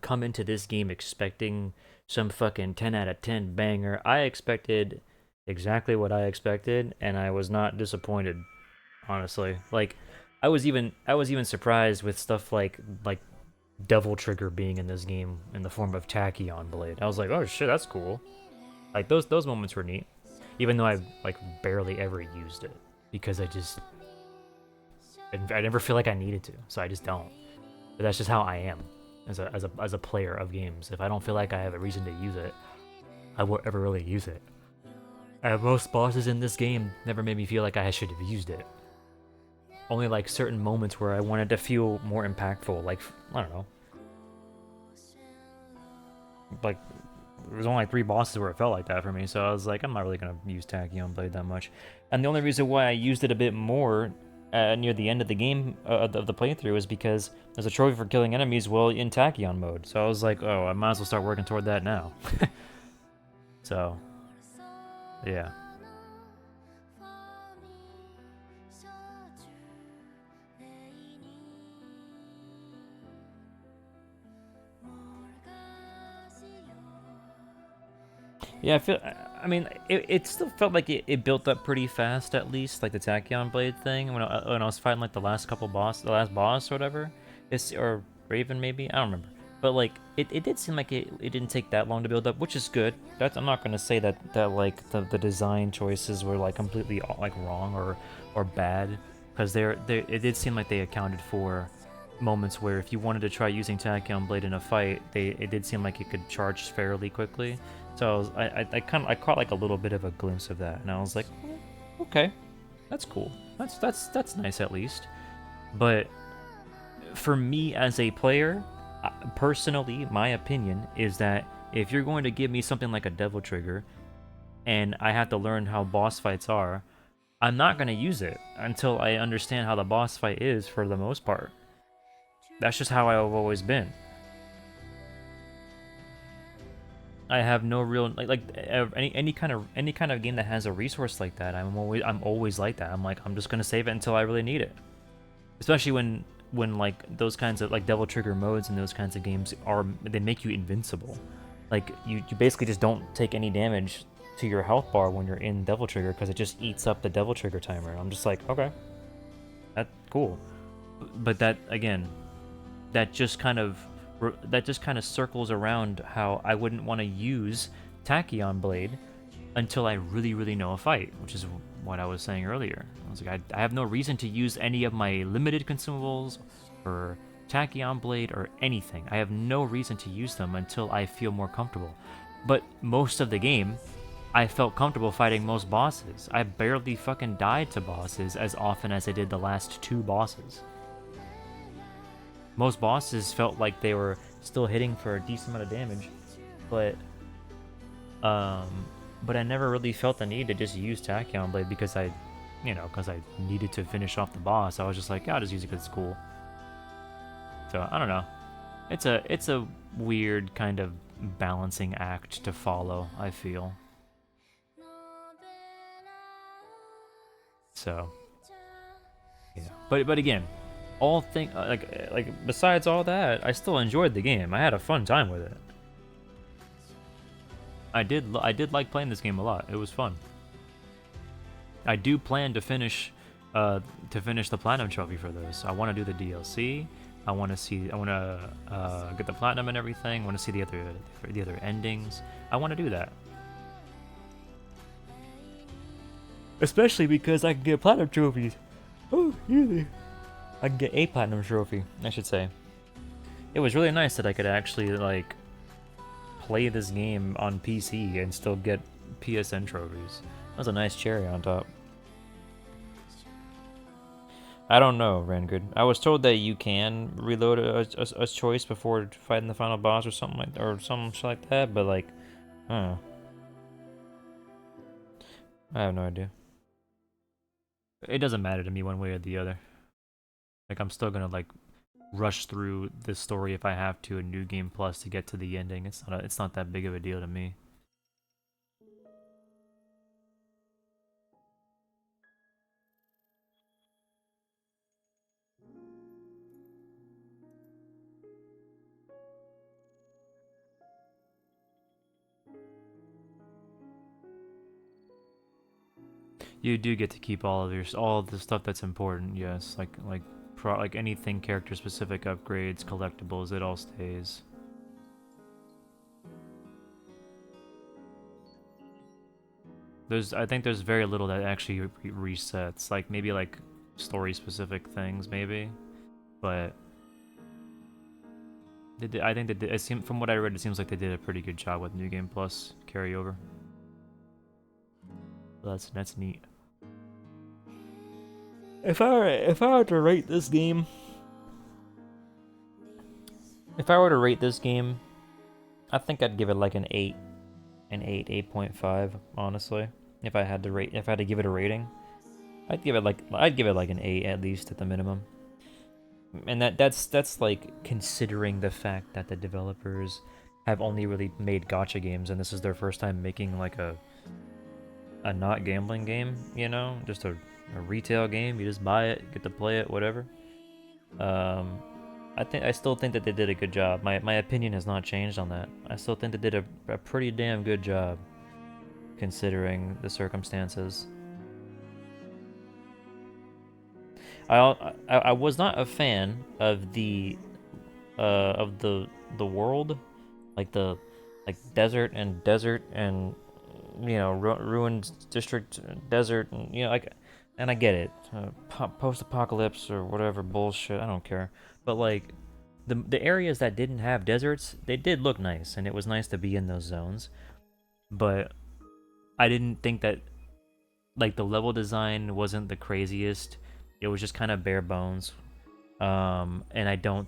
come into this game expecting some fucking 10 out of 10 banger. I expected exactly what I expected, and I was not disappointed, honestly. Like, I was even surprised with stuff like Devil Trigger being in this game in the form of Tachyon Blade. I was like, oh shit, that's cool. Like, those moments were neat, even though I, like, barely ever used it, because I never feel like I needed to, so I just don't. But that's just how I am as a player of games. If I don't feel like I have a reason to use it, I won't ever really use it. And most bosses in this game never made me feel like I should have used it. only like certain moments where I wanted to feel more impactful. Like, I don't know. Like, there was only like 3 bosses where it felt like that for me, so I was like, I'm not really gonna use Tachyon Blade that much. And the only reason why I used it a bit more near the end of the game, of the playthrough, is because there's a trophy for killing enemies while in Tachyon mode. So I was like, oh, I might as well start working toward that now. So, yeah. Yeah, I mean, it still felt like it built up pretty fast, at least, like the Tachyon Blade thing, when I was fighting, like, the last boss or whatever. Or Raven, maybe? I don't remember. But, like, it did seem like it didn't take that long to build up, which is good. I'm not gonna say that, like, the design choices were, like, completely, like, wrong or bad, because it did seem like they accounted for moments where if you wanted to try using Tachyon Blade in a fight, it did seem like it could charge fairly quickly. So I caught like a little bit of a glimpse of that, and I was like, oh, okay, that's cool. That's nice at least. But for me as a player, personally, my opinion is that if you're going to give me something like a Devil Trigger, and I have to learn how boss fights are, I'm not gonna use it until I understand how the boss fight is for the most part. That's just how I've always been. I have no real any kind of game that has a resource like that. I'm always like that. I'm just gonna save it until I really need it. Especially when like those kinds of like Devil Trigger modes and those kinds of games they make you invincible. Like you basically just don't take any damage to your health bar when you're in Devil Trigger because it just eats up the Devil Trigger timer. And I'm just like, okay, that's cool. But that again, that just kind of circles around how I wouldn't want to use Tachyon Blade until I really know a fight, which is what I was saying earlier. I was like, I have no reason to use any of my limited consumables or Tachyon Blade or anything. I have no reason to use them until I feel more comfortable. But most of the game, I felt comfortable fighting most bosses. I barely fucking died to bosses as often as I did the last 2 bosses. Most bosses felt like they were still hitting for a decent amount of damage, but I never really felt the need to just use Tachyon Blade because I needed to finish off the boss. I was just like, yeah, I'll just use it because it's cool. So I don't know. It's a weird kind of balancing act to follow, I feel. So yeah, but again, besides all that, I still enjoyed the game. I had a fun time with it. I did like playing this game a lot. It was fun. I do plan to finish the platinum trophy for this. I want to do the DLC. I want to get the platinum and everything. I want to see the other endings. I want to do that. Especially because I can get platinum trophies. Oh, easy. I can get a platinum trophy, I should say. It was really nice that I could actually, like, play this game on PC and still get PSN trophies. That was a nice cherry on top. I don't know, Rengood. I was told that you can reload a choice before fighting the final boss or something like that, but like, I don't know. I have no idea. It doesn't matter to me one way or the other. Like, I'm still gonna, like, rush through the story if I have to in New Game Plus to get to the ending. It's not that big of a deal to me. You do get to keep all of the stuff that's important, yes. Like anything character specific upgrades, collectibles, it all stays. I think there's very little that actually resets. Like maybe like story specific things, maybe, but I think from what I read, it seems like they did a pretty good job with New Game Plus carryover. That's neat. if I were to rate this game, I think I'd give it like an 8, 8.5, honestly. If I had to give it a rating, I'd give it like an 8 at least at the minimum. And that's like considering the fact that the developers have only really made gacha games, and this is their first time making like a not gambling game, you know, just a retail game. You just buy it, get to play it, whatever. I still think that they did a good job. My opinion has not changed on that. I still think they did a pretty damn good job considering the circumstances. I was not a fan of the world, like the desert and you know, ruined district desert, and you know, like, and I get it, post-apocalypse or whatever bullshit, I don't care, but like the areas that didn't have deserts, they did look nice, and it was nice to be in those zones, but I didn't think that like the level design wasn't the craziest. It was just kind of bare bones, and I don't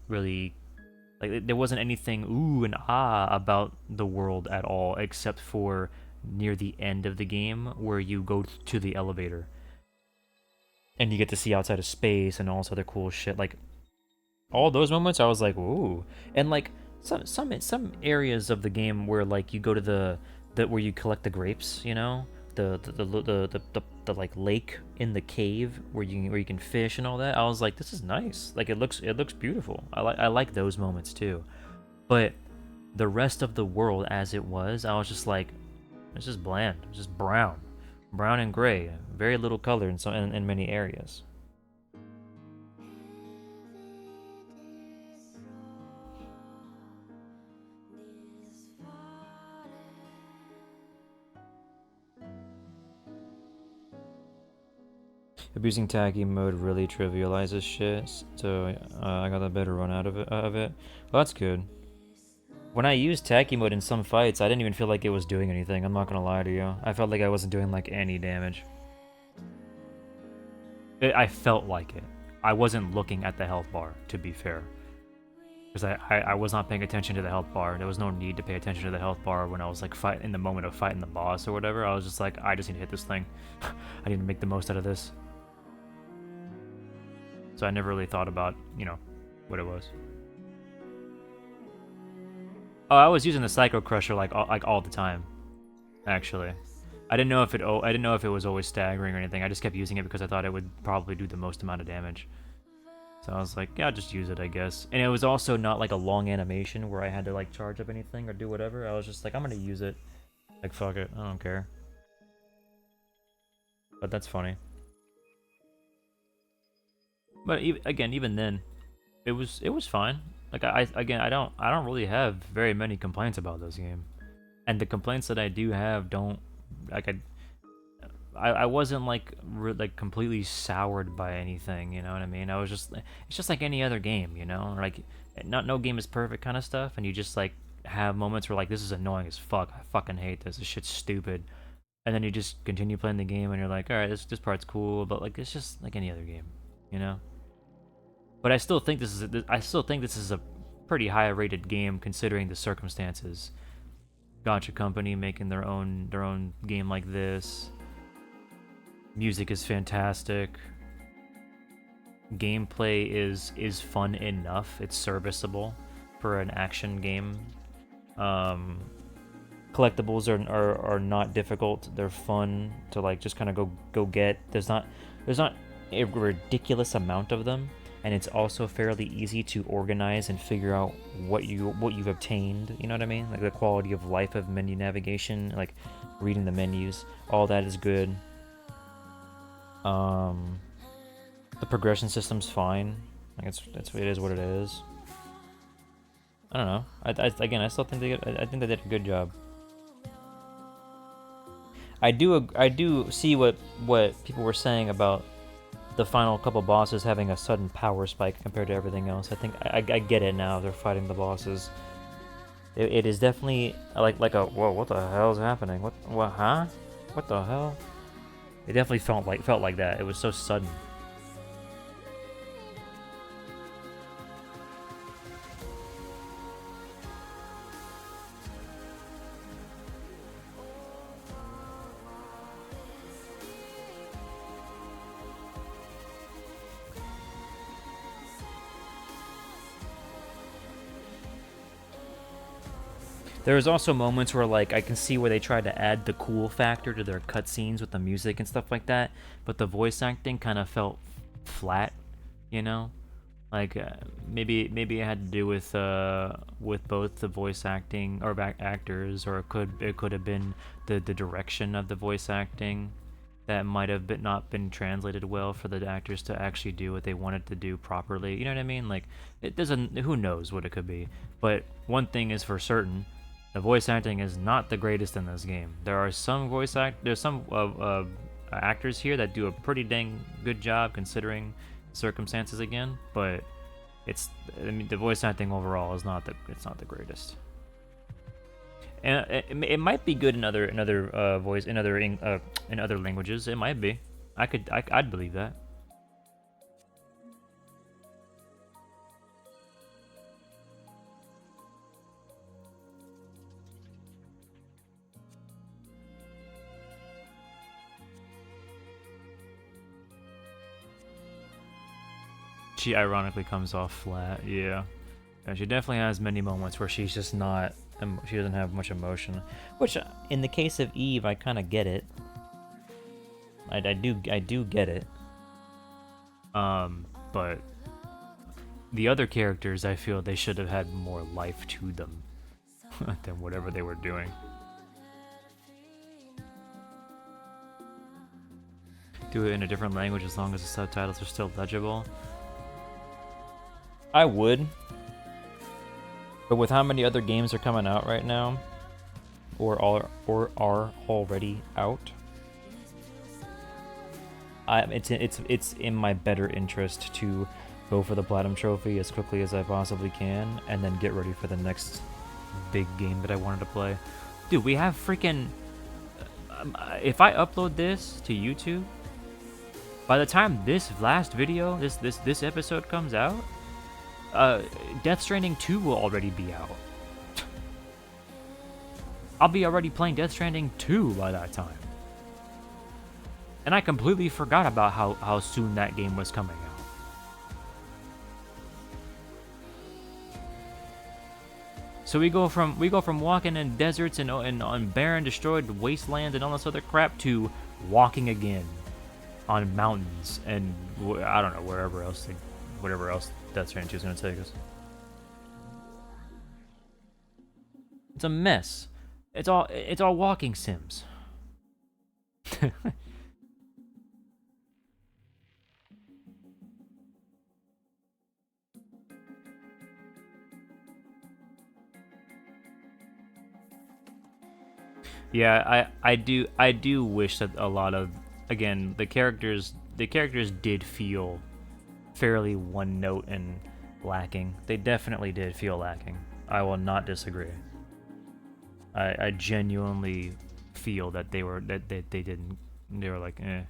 really like, there wasn't anything ooh and ah about the world at all, except for near the end of the game where you go to the elevator and you get to see outside of space and all this other cool shit. Like all those moments, I was like, ooh, and like some areas of the game where like you go to the where you collect the grapes, you know, the like lake in the cave where you can fish and all that. I was like, this is nice. Like it looks beautiful. I like those moments too. But the rest of the world as it was, I was just like, it's just bland. It's just brown and gray. Very little color in many areas. Abusing tacky mode really trivializes shit, so I got a better run out of it. Well, that's good. When I used tacky mode in some fights, I didn't even feel like it was doing anything. I'm not gonna lie to you. I felt like I wasn't doing like any damage. I felt like it. I wasn't looking at the health bar, to be fair. Because I was not paying attention to the health bar. There was no need to pay attention to the health bar when I was like in the moment of fighting the boss or whatever. I was just like, I just need to hit this thing. I need to make the most out of this. So I never really thought about, you know, what it was. Oh, I was using the Psycho Crusher like all the time, actually. I didn't know if it was always staggering or anything. I just kept using it because I thought it would probably do the most amount of damage. So I was like, yeah, I'll just use it, I guess. And it was also not like a long animation where I had to like charge up anything or do whatever. I was just like, I'm gonna use it. Like, fuck it, I don't care. But that's funny. But even then, it was fine. Like I don't really have very many complaints about this game, and the complaints that I do have don't like I wasn't like completely soured by anything. You know what I mean? I was just it's just like any other game, you know? Like no game is perfect kind of stuff, and you just like have moments where like this is annoying as fuck. I fucking hate this. This shit's stupid. And then you just continue playing the game, and you're like, all right, this part's cool, but like it's just like any other game, you know? But I still think this is a pretty high rated game considering the circumstances. Gacha company making their own game like this. Music is fantastic. Gameplay is fun enough. It's serviceable for an action game. Collectibles are not difficult. They're fun to like just kind of go get. There's not a ridiculous amount of them. And it's also fairly easy to organize and figure out what you've obtained. You know what I mean? Like the quality of life of menu navigation, like reading the menus, all that is good. The progression system's fine. Like it is what it is. I don't know. I still think I think they did a good job. I do see what people were saying about the final couple bosses having a sudden power spike compared to everything else. I think I get it now. They're fighting the bosses. It is definitely like a whoa. What the hell is happening? What huh? What the hell? It definitely felt like that. It was so sudden. There was also moments where, like, I can see where they tried to add the cool factor to their cutscenes with the music and stuff like that, but the voice acting kind of felt flat, you know? Like, maybe it had to do with both the voice acting or actors, or it could have been the direction of the voice acting that might have not been translated well for the actors to actually do what they wanted to do properly. You know what I mean? Like, it doesn't. Who knows what it could be? But one thing is for certain: the voice acting is not the greatest in this game. There are some actors here that do a pretty dang good job considering circumstances again, but the voice acting overall is not the greatest. And it might be good in other in other languages. It might be. I'd believe that. She ironically comes off flat, yeah. And she definitely has many moments where she's just not, she doesn't have much emotion. Which, in the case of Eve, I kind of get it. I do get it. But the other characters, I feel they should have had more life to them than whatever they were doing. Do it in a different language as long as the subtitles are still legible. I would, but with how many other games are coming out right now, or are already out, it's in my better interest to go for the Platinum Trophy as quickly as I possibly can, and then get ready for the next big game that I wanted to play. Dude, we have freaking. If I upload this to YouTube, by the time this last video, this episode comes out, Death Stranding 2 will already be out. I'll be already playing Death Stranding 2 by that time. And I completely forgot about how soon that game was coming out. So we go from walking in deserts and on barren, destroyed wastelands and all this other crap to walking again on mountains and I don't know, whatever else Death Stranding 2 is going to take us. It's a mess. It's all walking sims. Yeah, I do wish that a lot of, again, the characters did feel fairly one note and lacking. They definitely did feel lacking. I will not disagree. I genuinely feel that they were like, eh.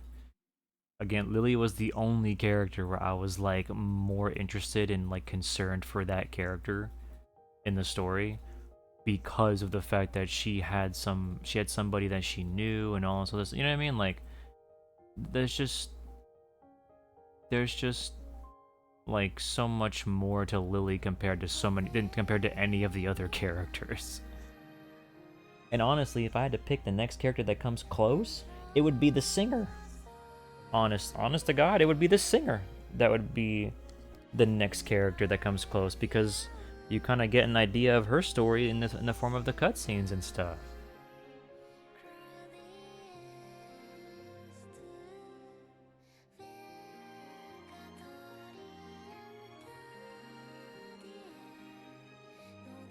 Again, Lily was the only character where I was like more interested and like concerned for that character in the story, because of the fact that she had somebody that she knew and all this, you know what I mean? Like, there's just like so much more to Lily compared to any of the other characters. And honestly, if I had to pick the next character that comes close, it would be the singer. Honest to God, it would be the singer. That would be the next character that comes close, because you kind of get an idea of her story in the form of the cutscenes and stuff.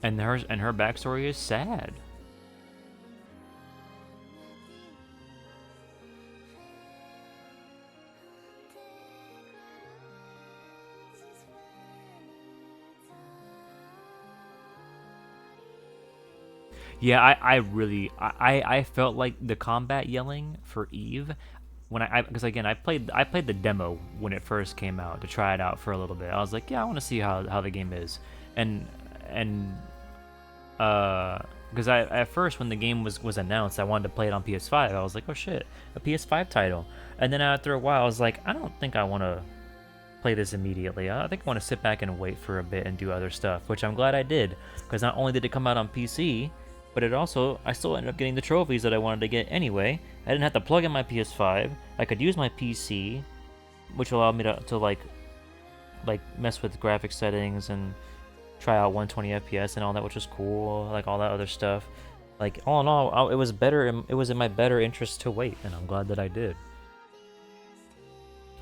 And her backstory is sad. Yeah, I felt like the combat yelling for Eve, when because again I played the demo when it first came out to try it out for a little bit. I was like, yeah, I want to see how the game is, and because I at first when the game was announced, I wanted to play it on PS5. I was like, oh shit, a PS5 title. And then after a while, I was like, I don't think I want to play this immediately. I think I want to sit back and wait for a bit and do other stuff, which I'm glad I did, because not only did it come out on PC, but I still ended up getting the trophies that I wanted to get anyway. I didn't have to plug in my PS5. I could use my PC, which allowed me to like mess with graphics settings and try out 120 FPS and all that, which was cool, like all that other stuff. Like all in all, it was better. It was in my better interest to wait, and I'm glad that I did.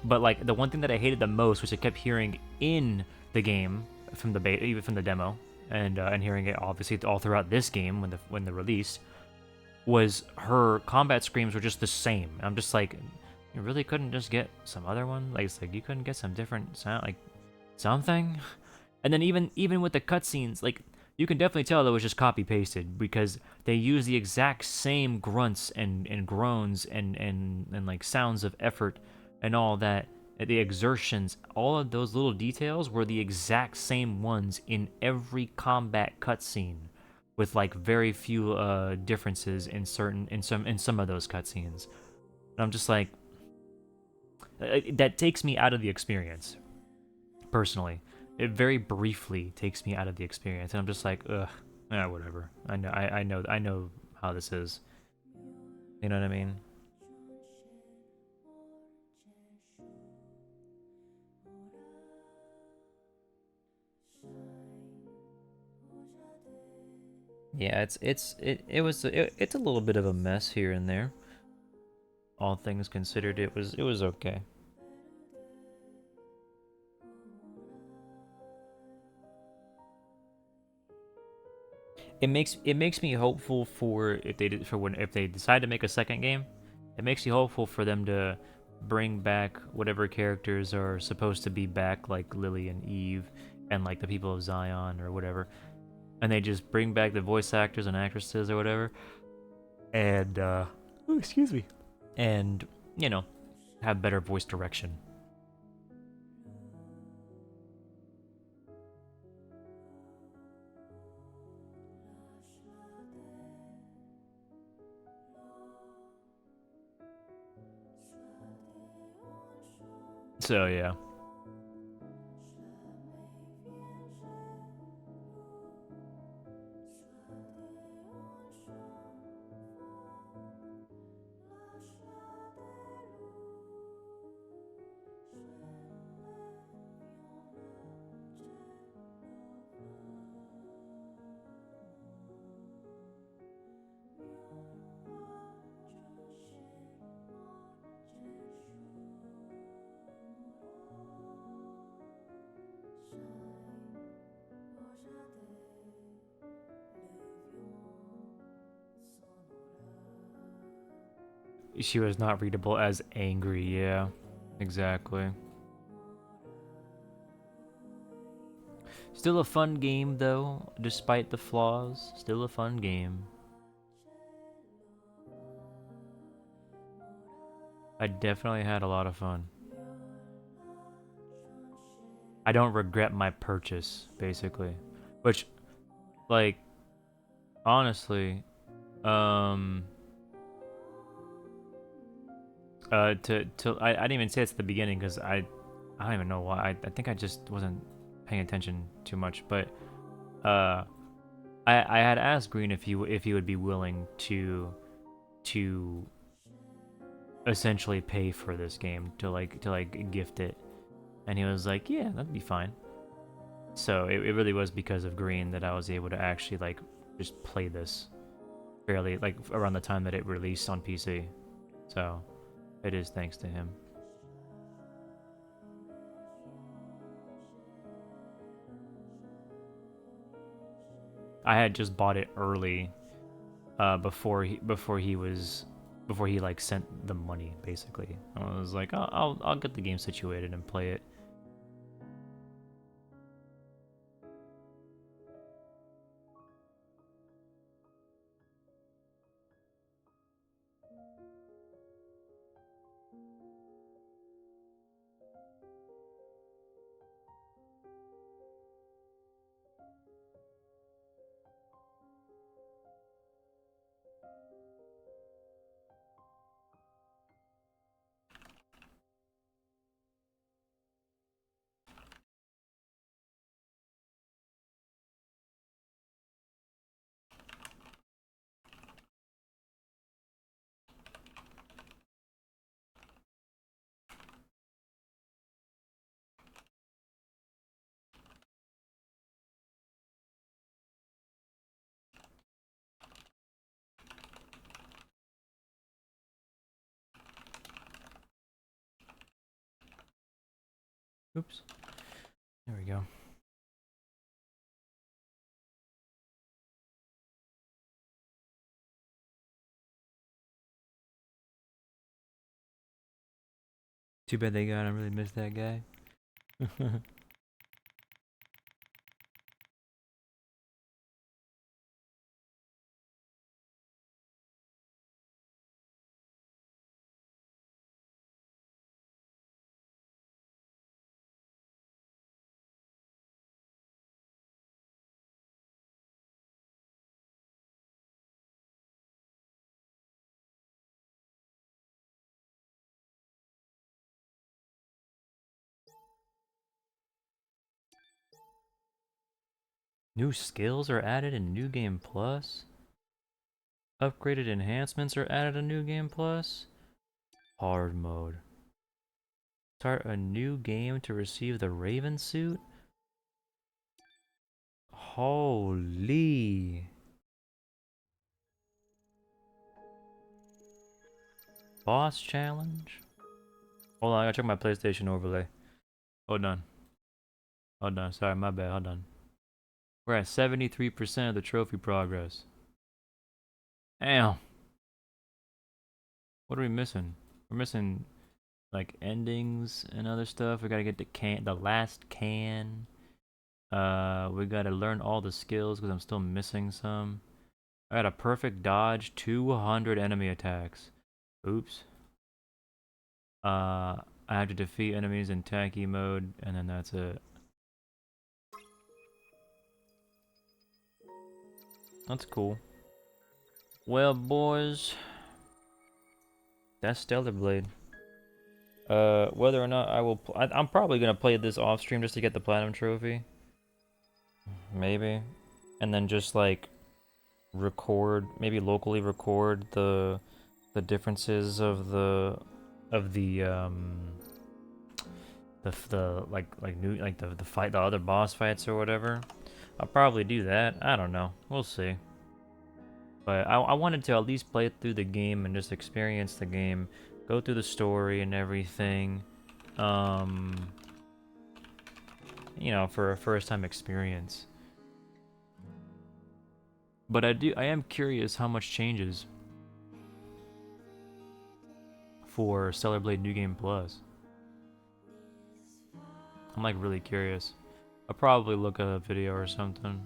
But like the one thing that I hated the most, which I kept hearing in the game from the beta, even from the demo, and hearing it obviously all throughout this game when the release, was her combat screams were just the same. I'm just like, you really couldn't just get some other one? Like it's like you couldn't get some different sound, like something. And then even with the cutscenes, like you can definitely tell that was just copy pasted, because they use the exact same grunts and groans and like sounds of effort and all that, the exertions, all of those little details were the exact same ones in every combat cutscene, with like very few differences in some of those cutscenes. And I'm just like, that takes me out of the experience. Personally, it very briefly takes me out of the experience, and I'm just like, ugh, yeah, whatever. I know how this is. You know what I mean? Yeah, it's a little bit of a mess here and there. All things considered, it was okay. It makes me hopeful for if they decide to make a second game. It makes you hopeful for them to bring back whatever characters are supposed to be back, like Lily and Eve, and like the people of Zion or whatever, and they just bring back the voice actors and actresses or whatever, and oh, excuse me, and have better voice direction. So yeah. She was not readable as angry, yeah. Exactly. Still a fun game, though, despite the flaws. Still a fun game. I definitely had a lot of fun. I don't regret my purchase, basically. Which, like, honestly, I didn't even say it's at the beginning because I don't even know why. I think I just wasn't paying attention too much, but I had asked Green if he would be willing to essentially pay for this game to gift it, and he was like, yeah, that'd be fine. So it really was because of Green that I was able to actually like just play this fairly like around the time that it released on PC. So it is thanks to him. I had just bought it early, before he like sent the money. Basically, I was like, oh, I'll get the game situated and play it. Oops. There we go. Too bad they got. I really missed that guy. New skills are added in New Game Plus. Upgraded enhancements are added in New Game Plus. Hard mode. Start a new game to receive the Raven suit? Holy. Boss challenge? Hold on, I gotta check my PlayStation overlay. Hold on. Hold on, sorry, my bad, hold on. We're at 73% of the trophy progress. Damn. What are we missing? We're missing like endings and other stuff. We gotta get the last can. We gotta learn all the skills because I'm still missing some. I got a perfect dodge, 200 enemy attacks. Oops. I have to defeat enemies in tanky mode, and then that's it. That's cool. Well, boys, that's Stellar Blade. Whether or not I will, I'm probably gonna play this off stream just to get the platinum trophy. Maybe, and then just like record, maybe locally record the differences of the fight, the other boss fights or whatever. I'll probably do that. I don't know. We'll see. But I wanted to at least play through the game and just experience the game, go through the story and everything. You know, for a first time experience. But I am curious how much changes for Stellar Blade New Game Plus. I'm like really curious. I'll probably look at a video or something.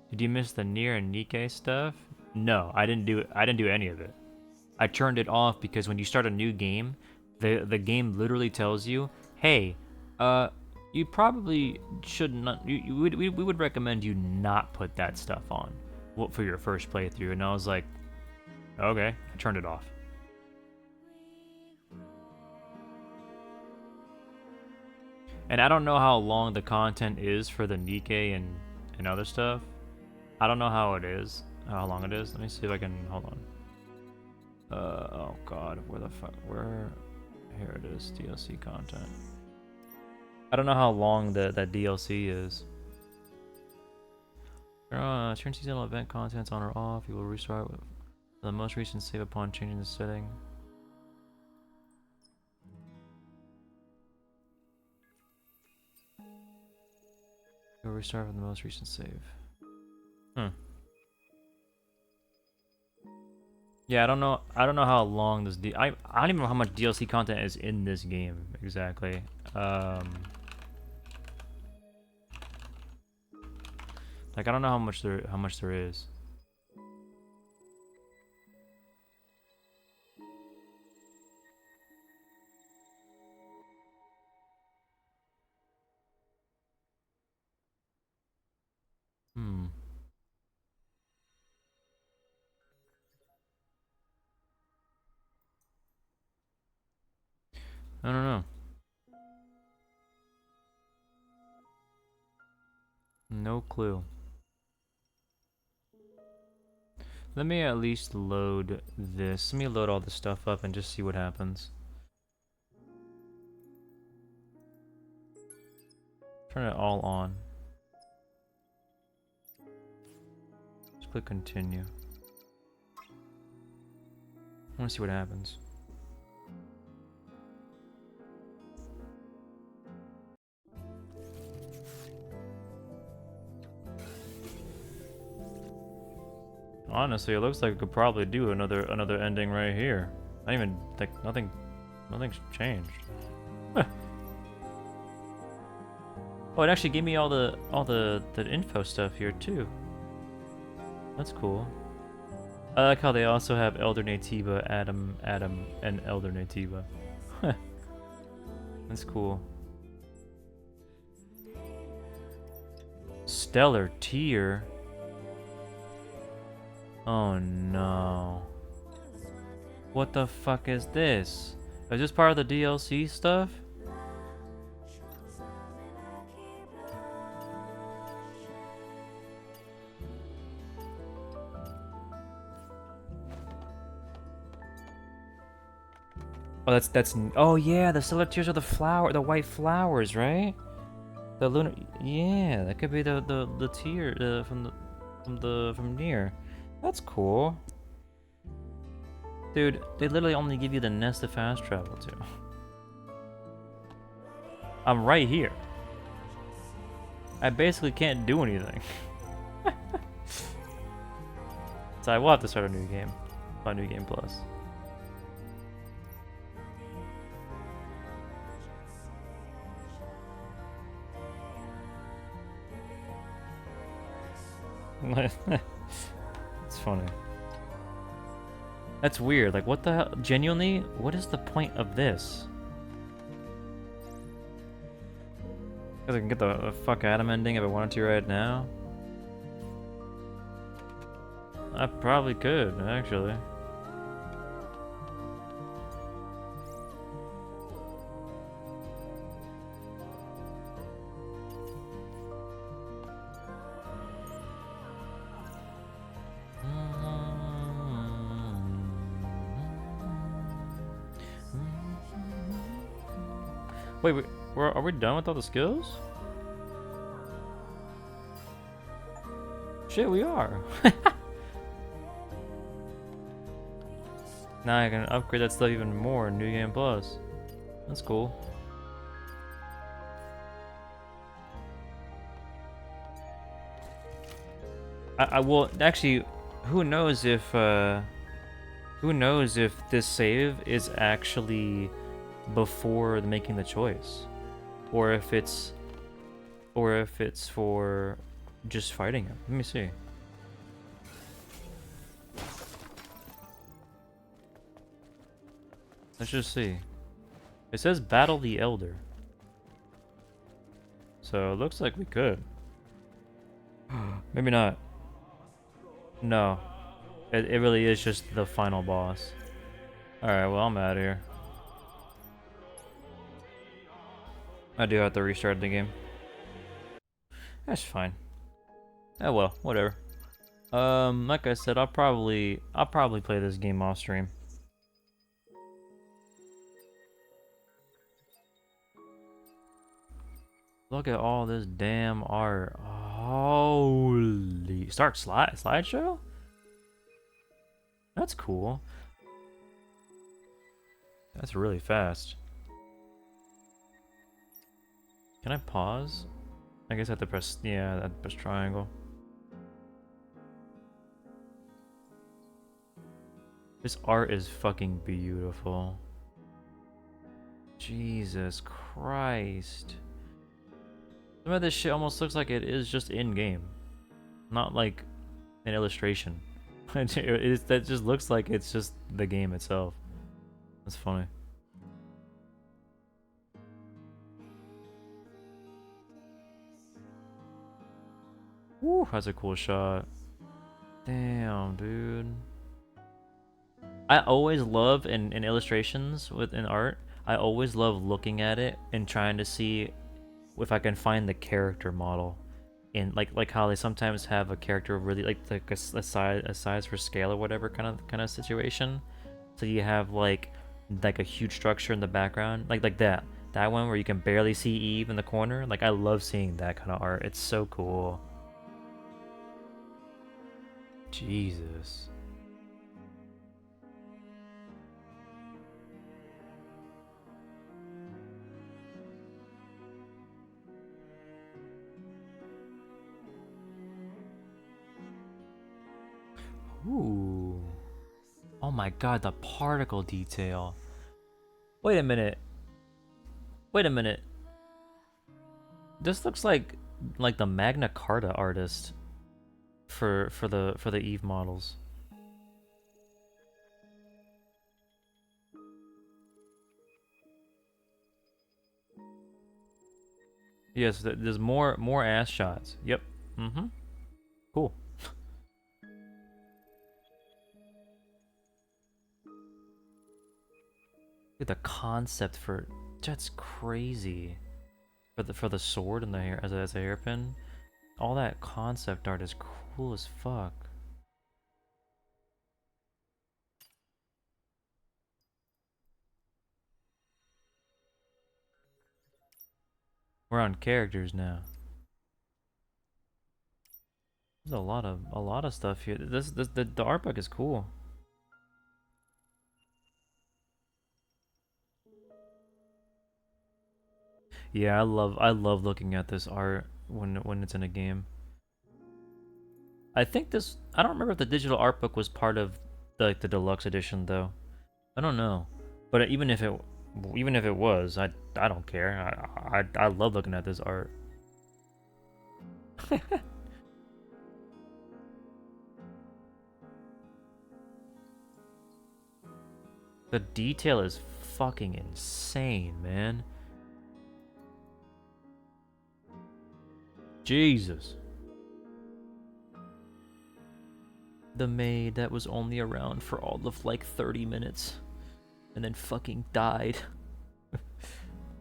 Did you miss the Nier and Nikke stuff? No, I didn't do it. I didn't do any of it. I turned it off because when you start a new game, the game literally tells you, "Hey, you probably should not. We would recommend you not put that stuff on for your first playthrough." And I was like, "Okay," I turned it off. And I don't know how long the content is for the Nikke and other stuff. I don't know how long it is. Let me see if I can, hold on. Oh god, where the fuck, here it is, DLC content. I don't know how long that DLC is. Turn seasonal event contents on or off. You will restart with the most recent save upon changing the setting. You will restart with the most recent save. Yeah, I don't know how long this I don't even know how much DLC content is in this game exactly. Like I don't know how much there is. I don't know. No clue. Let me at least load this. Let me load all this stuff up and just see what happens. Turn it all on. Just click continue. I want to see what happens. Honestly, it looks like we could probably do another ending right here. Not even like nothing's changed. Oh, it actually gave me all the info stuff here too. That's cool. I like how they also have Elder Nativa, Adam, and Elder Nativa. That's cool. Stellar tier. Oh no. What the fuck is this? Is this part of the DLC stuff? Oh, oh yeah, the stellar tears are the white flowers, right? The lunar, yeah, that could be the tear from near. That's cool, dude. They literally only give you the nest to fast travel to. I'm right here. I basically can't do anything. So I will have to start a new game, a new game plus. It's funny. That's weird. Like, what the hell? Genuinely, what is the point of this? Because I can get the fuck Adam ending if I wanted to right now. I probably could, actually. Wait, are we done with all the skills? Shit, we are. Now I can upgrade that stuff even more in New Game Plus. That's cool. I will actually. Who knows if this save is actually before making the choice, or if it's for just fighting him. Let me see. Let's just see. It says battle the Elder. So it looks like we could. Maybe not. No. It really is just the final boss. Alright, well, I'm out of here. I do have to restart the game. That's fine. Oh well, whatever. Like I said, I'll probably play this game off stream. Look at all this damn art. Holy. Start slideshow? That's cool. That's really fast. Can I pause? I guess I have to press, yeah, I have to press triangle. This art is fucking beautiful. Jesus Christ. Some of this shit almost looks like it is just in-game. Not like an illustration. That just looks like it's just the game itself. That's funny. Woo, that's a cool shot. Damn, dude. I always love in illustrations in art, I always love looking at it and trying to see if I can find the character model in like how they sometimes have a character really like a size for scale or whatever kind of situation. So you have like a huge structure in the background, like that one where you can barely see Eve in the corner. Like I love seeing that kind of art. It's so cool. Jesus. Ooh. Oh my god, the particle detail. Wait a minute. Wait a minute. This looks like the Magna Carta artist for the Eve models. Yes, there's more ass shots. Yep. Mm-hmm. Cool. Look at the concept for that's crazy. For the sword and the hair as a hairpin. All that concept art is cool as fuck. We're on characters now. There's a lot of stuff here. The art book is cool. Yeah, I love looking at this art when it's in a game. I think this I don't remember if the digital art book was part of the deluxe edition though. I don't know. But even if it was, I don't care. I love looking at this art. The detail is fucking insane, man. Jesus. The maid that was only around for all of like 30 minutes and then fucking died.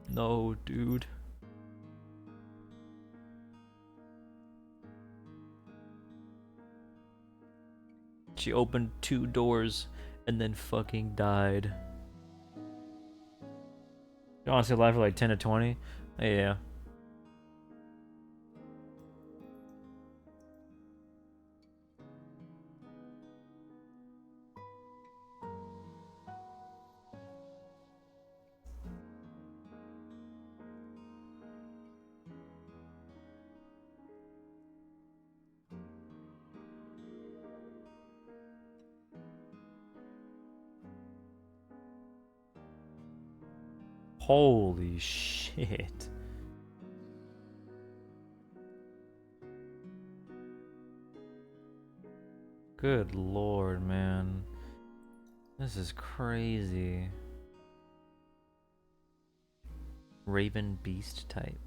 No, dude. She opened 2 doors and then fucking died. You honestly alive for like 10 to 20? Yeah. Holy shit. Good lord, man. This is crazy. Raven beast type.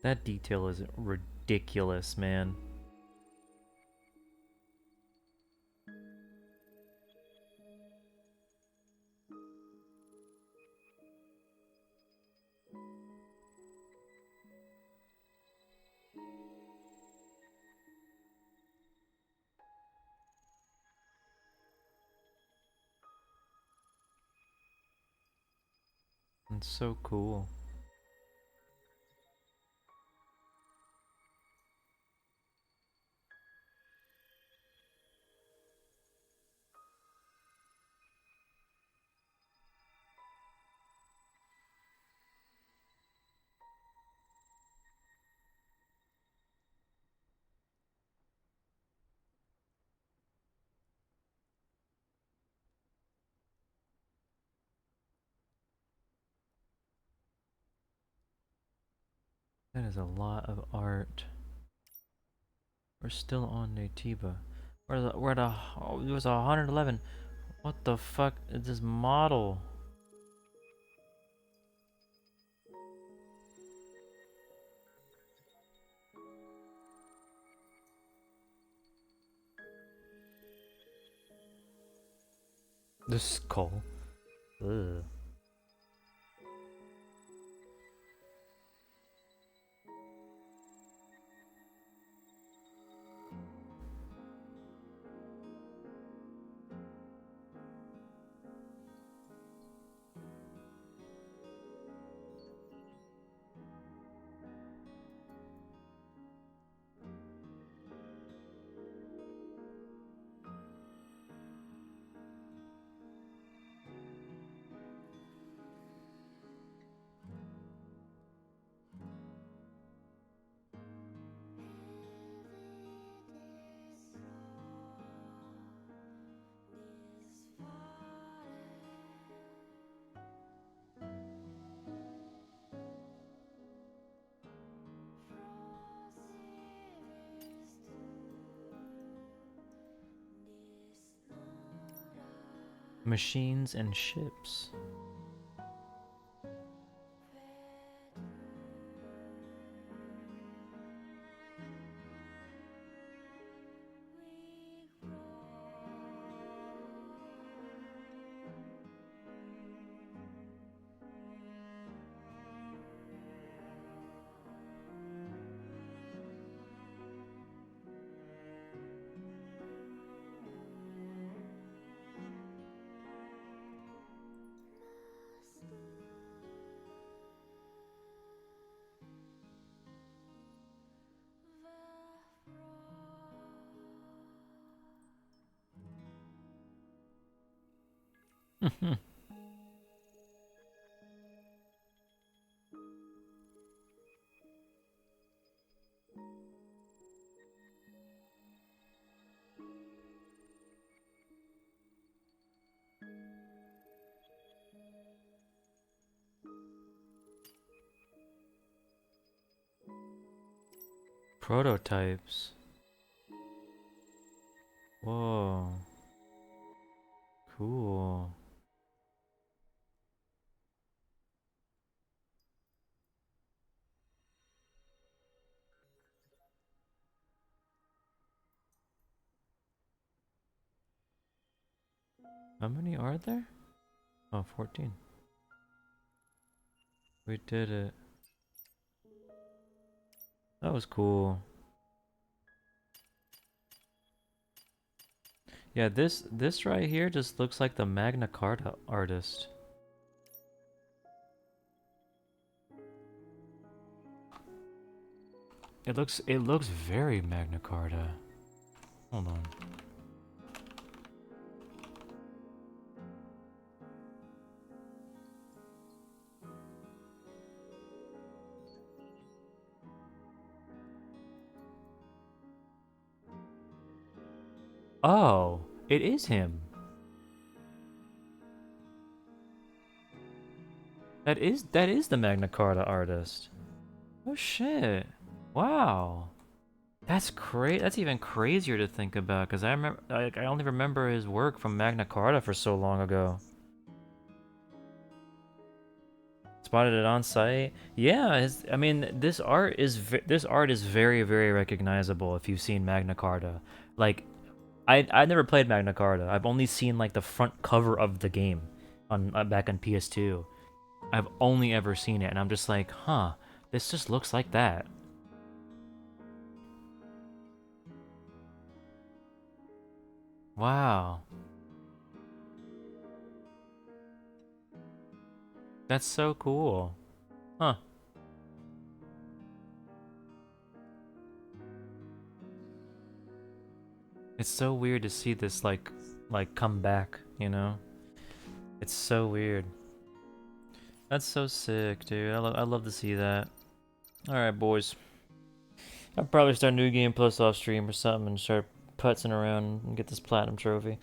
That detail is ridiculous, man. It's so cool. That is a lot of art. We're still on Natiba. We're at a, oh, it was 111. What the fuck is this model? The skull. Ugh. Machines and ships. Prototypes. Whoa. Cool. How many are there? Oh, 14. We did it. That was cool. Yeah, this right here just looks like the Magna Carta artist. It looks very Magna Carta. Hold on. Oh, it is him. That is the Magna Carta artist. Oh shit. Wow. That's That's even crazier to think about because I remember I only remember his work from Magna Carta for so long ago. Spotted it on site. Yeah, I mean this art is very very recognizable if you've seen Magna Carta. Like I never played Magna Carta. I've only seen like the front cover of the game on back on PS2. I've only ever seen it and I'm just like, "Huh, this just looks like that." Wow. That's so cool. Huh. It's so weird to see this like come back, you know? It's so weird. That's so sick, dude. I love to see that. Alright, boys. I'll probably start New Game Plus off stream or something and start putzing around and get this platinum trophy.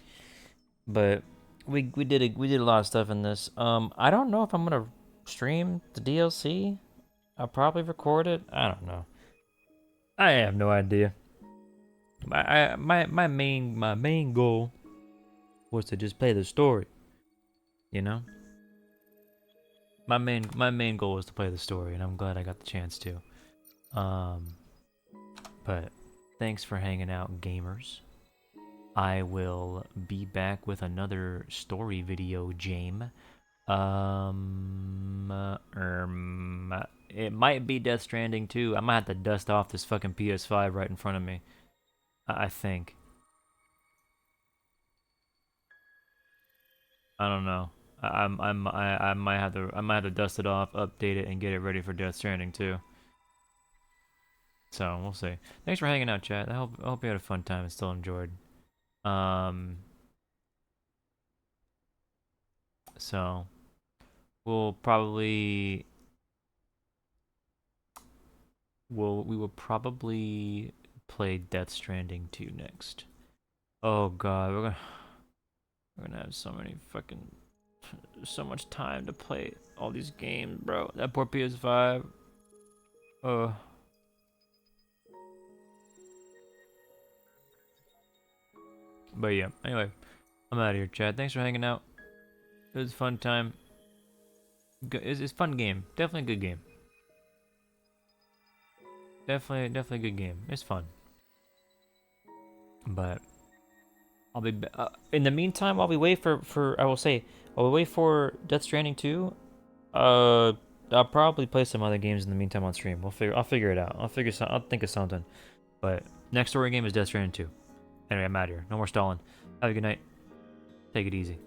But we did a lot of stuff in this. I don't know if I'm gonna stream the DLC. I'll probably record it. I don't know. I have no idea. My main goal was to just play the story. You know? My main goal was to play the story, and I'm glad I got the chance to. But thanks for hanging out, gamers. I will be back with another story video, Jame. It might be Death Stranding too. I might have to dust off this fucking PS5 right in front of me. I think. I don't know. I might have to dust it off, update it, and get it ready for Death Stranding too. So we'll see. Thanks for hanging out, chat. I hope you had a fun time and still enjoyed. So we'll probably we will probably play Death Stranding 2 next. Oh god, we're gonna have so much time to play all these games, bro. That poor PS5. But yeah, anyway, I'm out of here, Chad. Thanks for hanging out. It was a fun time. It's a fun game. Definitely a good game. Definitely a good game. It's fun. But I'll be in the meantime while we wait for I will say while we wait for Death Stranding 2. I'll probably play some other games in the meantime on stream. I'll figure it out. I'll think of something. But next story game is Death Stranding 2. Anyway, I'm out of here. No more stalling. Have a good night. Take it easy.